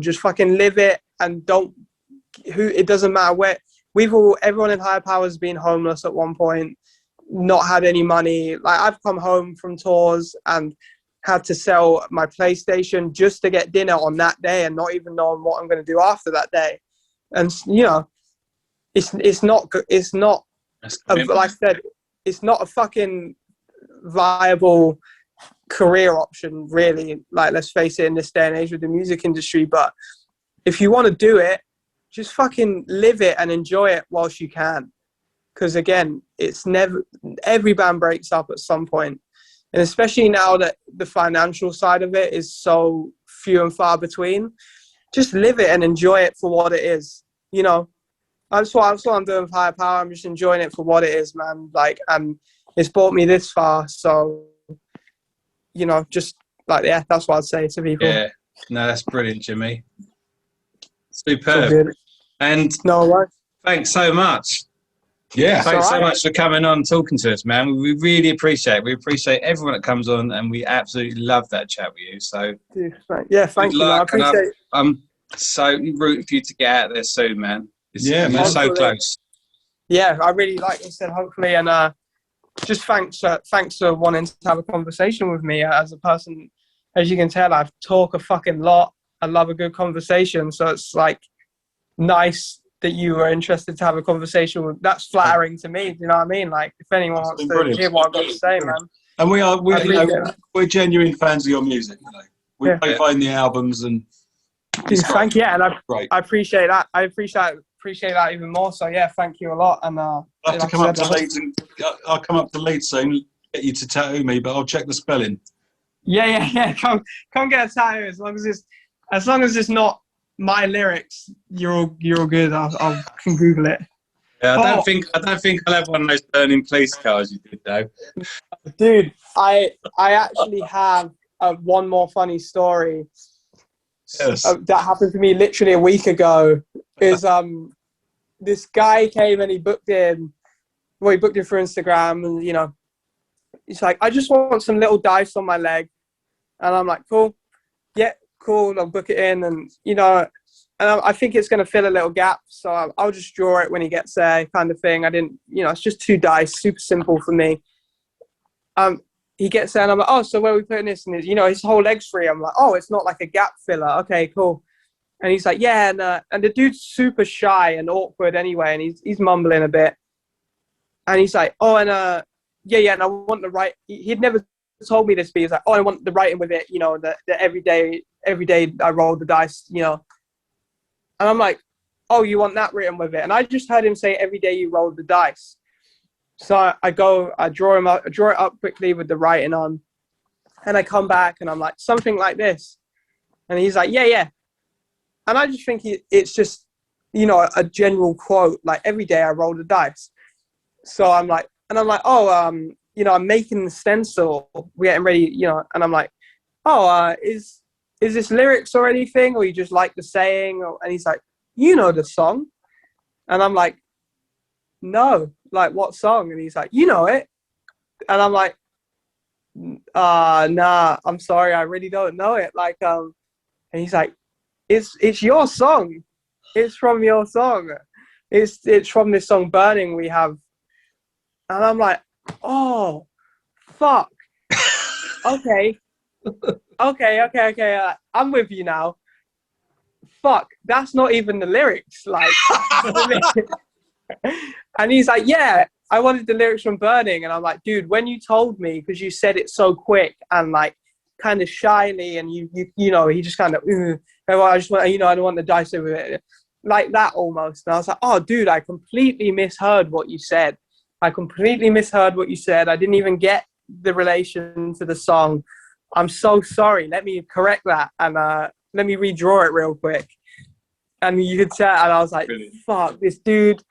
just fucking live it, and it doesn't matter where. Everyone in Higher Power has been homeless at one point, not had any money. Like, I've come home from tours and had to sell my PlayStation just to get dinner on that day, and not even knowing what I'm going to do after that day. And it's not like I said, it's not a fucking viable career option, really. Like, let's face it, in this day and age with the music industry. But if you want to do it, just fucking live it and enjoy it whilst you can. Because again, every band breaks up at some point. And especially now that the financial side of it is so few and far between, just live it and enjoy it for what it is. That's what I'm doing with Higher Power. I'm just enjoying it for what it is, man. Like, and it's brought me this far. So, just like, yeah, that's what I'd say to people. Yeah, no, that's brilliant, Jimmy. Superb. And no worries. Thanks so much. Yeah, thanks so right. much for coming on and talking to us, man. We really appreciate it. We appreciate everyone that comes on, and we absolutely love that chat with you. So, yeah, thank you, man. I appreciate it. I'm so rooting for you to get out there soon, man. Man. You're so close. Yeah, I really, like you said, hopefully, and just thanks for wanting to have a conversation with me. As a person, as you can tell, I talk a fucking lot. I love a good conversation, so it's like nice that you were interested to have a conversation with. That's flattering to me. Do you know what I mean? Like, if anyone wants to hear what I've got to say, man. And we're genuine fans of your music. You know, we both own the albums, and thank you. And I appreciate that. I appreciate that even more. So yeah, thank you a lot. And I'll have to come up to Leeds, and I'll come up to Leeds soon. Get you to tattoo me, but I'll check the spelling. Yeah. Come get a tattoo as long as it's not my lyrics. You're all good. I can Google it. Yeah, I don't think I'll have one of those burning police cars you did though. Dude, I actually have one more funny story. Yes. That happened to me literally a week ago. Is this guy came and he booked in for Instagram, and you know, he's like, I just want some little dice on my leg, and I'm like, cool, yeah, cool, I'll book it in, and you know, and I think it's going to fill a little gap, so I'll just draw it when he gets there, kind of thing. I didn't, you know, it's just 2 dice, super simple for me. He gets there and I'm like, oh, so where are we putting this? And you know, his whole leg's free. I'm like, oh, it's not like a gap filler. Okay, cool. And he's like, yeah, and the dude's super shy and awkward anyway, and he's mumbling a bit. And he's like, oh, and yeah, and I want the right. He'd never told me this, but he's like, oh, I want the writing with it, you know, the every day I roll the dice, you know. And I'm like, oh, you want that written with it? And I just heard him say, every day you roll the dice. So I draw it up quickly with the writing on, and I come back and I'm like, something like this. And he's like, yeah. And I just think it's just, you know, a general quote, like every day I roll the dice. So I'm like, oh, you know, I'm making the stencil, we're getting ready, you know, and I'm like, oh, is this lyrics or anything, or you just like the saying? And he's like, you know the song. And I'm like, no, like what song? And he's like, you know it. And I'm like, nah, I'm sorry, I really don't know it. Like, and he's like, it's your song. It's from your song. It's from this song Burning we have. And I'm like, oh, fuck. Okay. I'm with you now. Fuck, that's not even the lyrics. Like, and he's like, yeah, I wanted the lyrics from Burning. And I'm like, dude, when you told me, because you said it so quick and like kind of shyly, and you know, he just kind of, well, I just want, you know, I don't want the dice over it, like that almost. And I was like, oh, dude, I completely misheard what you said. I didn't even get the relation to the song. I'm so sorry. Let me correct that, and let me redraw it real quick. And you could tell, and I was like, brilliant. Fuck, this dude.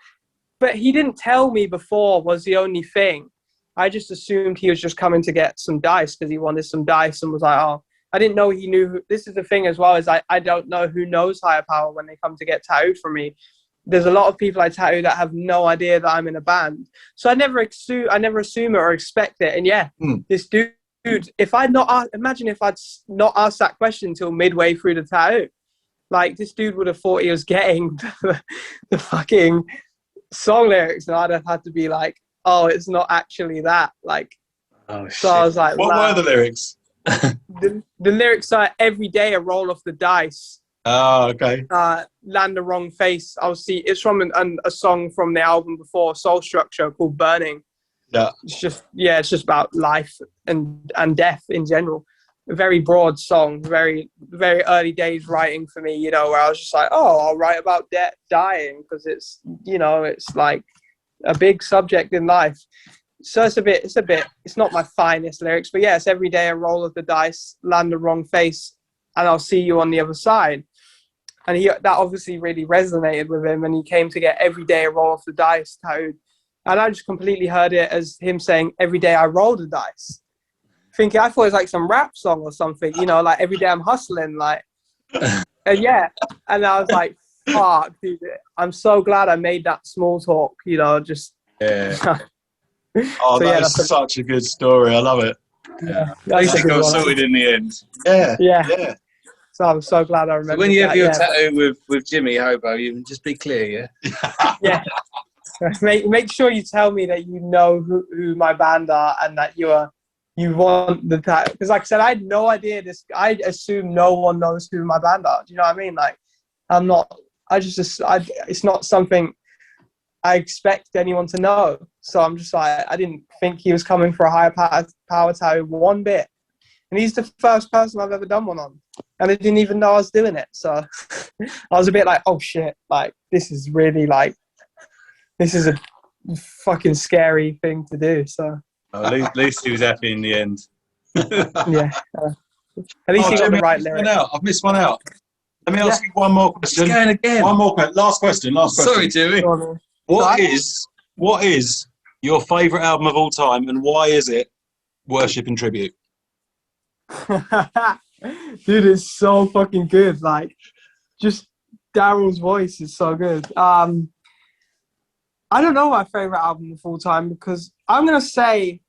But he didn't tell me before was the only thing. I just assumed he was just coming to get some dice because he wanted some dice, and was like, oh, I didn't know he knew. This is the thing as well, is I don't know who knows Higher Power when they come to get tattooed from me. There's a lot of people I tattoo that have no idea that I'm in a band. So I never assume it or expect it. And yeah, this dude, if I'd not asked, imagine if I'd not asked that question until midway through the tattoo. Like, this dude would have thought he was getting the fucking song lyrics, and I'd have had to be like, oh, it's not actually that. Like, oh, so shit. I was like, what were the lyrics? The lyrics are, every day I roll off the dice. Oh, okay. Land the wrong face. It's from a song from the album before, Soul Structure, called Burning. Yeah. It's just about life and death in general. A very broad song, very, very early days writing for me, you know, where I was just like, oh, I'll write about dying because it's, you know, it's like a big subject in life. So it's not my finest lyrics, but yeah, it's every day a roll of the dice, land the wrong face, and I'll see you on the other side. And that obviously really resonated with him, and he came to get every day a roll of the dice tattooed. And I just completely heard it as him saying, every day I roll the dice. Thinking, I thought it was like some rap song or something, you know, like every day I'm hustling, like, and yeah. And I was like, fuck, dude, I'm so glad I made that small talk, you know, just Yeah. Oh, So, yeah, that's such a good story. I love it. Yeah. At That's least a it good got one. sorted in the end. Yeah. Yeah. Yeah. So I'm so glad I remember. So when you have that, your yeah. tattoo with Jimmy Hobo, you can just be clear, yeah? Yeah. Make sure you tell me that you know who my band are and that you want the tattoo. Because like I said, I had no idea this. I assume no one knows who my band are. Do you know what I mean? Like, it's not something I expect anyone to know. So I'm just like, I didn't think he was coming for a higher power tattoo one bit. And he's the first person I've ever done one on. And I didn't even know I was doing it. So I was a bit like, oh shit, like this is really like, this is a fucking scary thing to do. So At least he was happy in the end. yeah. At least he got Jimmy, the right lyric. I've missed one out. Let me ask you one more question. It's going again. One more question. Last question. Sorry, Jimmy. What is your favourite album of all time, and why is it Worship and Tribute? Dude, it's so fucking good. Like, just Daryl's voice is so good. I don't know my favorite album of all time because I'm gonna say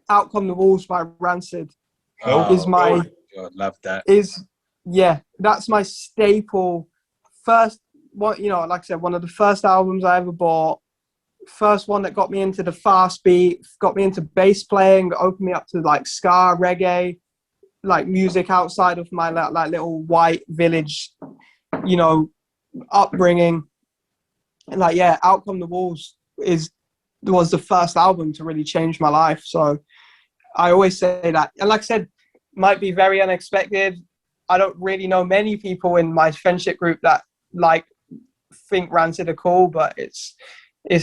"Out Come the Wolves" by Rancid is my. God, love that. That's my staple. First one, like I said, one of the first albums I ever bought. First one that got me into the fast beat, got me into bass playing, opened me up to like ska, reggae, like music outside of my like little white village, upbringing. And like, yeah, Out Come the Wolves was the first album to really change my life. So I always say that. And like I said, might be very unexpected. I don't really know many people in my friendship group that like think Rancid are cool, but it's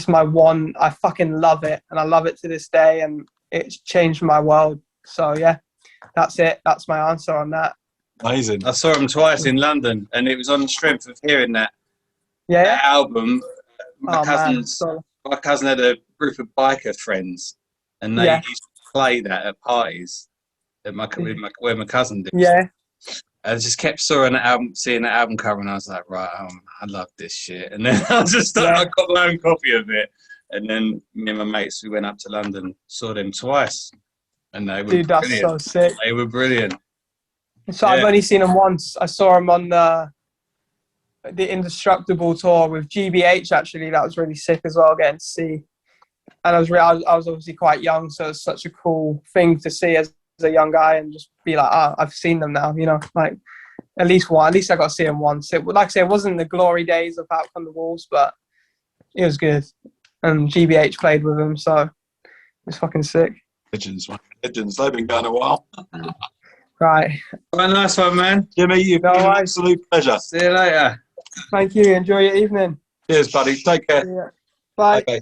my one. I fucking love it, and I love it to this day, and it's changed my world. So yeah, that's it. That's my answer on that. Amazing. I saw him twice in London, and it was on the strength of hearing that album. My cousin had a group of biker friends, and they used to play that at parties at where my cousin did. Yeah. I just kept seeing that album cover, and I was like, right, I love this shit. And then I got my own copy of it. And then me and my mates, we went up to London, saw them twice, and they were brilliant. That's so sick. They were brilliant. So I've only seen them once. I saw them on the Indestructible tour with GBH. Actually, that was really sick as well, getting to see. And I was obviously quite young, so it's such a cool thing to see as a young guy and just be like, I've seen them now, like at least I got to see them once. Like I say, it wasn't the glory days of Out Come the Wolves, but it was good. And GBH played with them, so it's fucking sick. Legends. They've been going a while. Right. Well, nice one, man. Jimmy, you've been an absolute pleasure. See you later. Thank you. Enjoy your evening. Cheers, buddy. Take care. Yeah. Bye. Bye.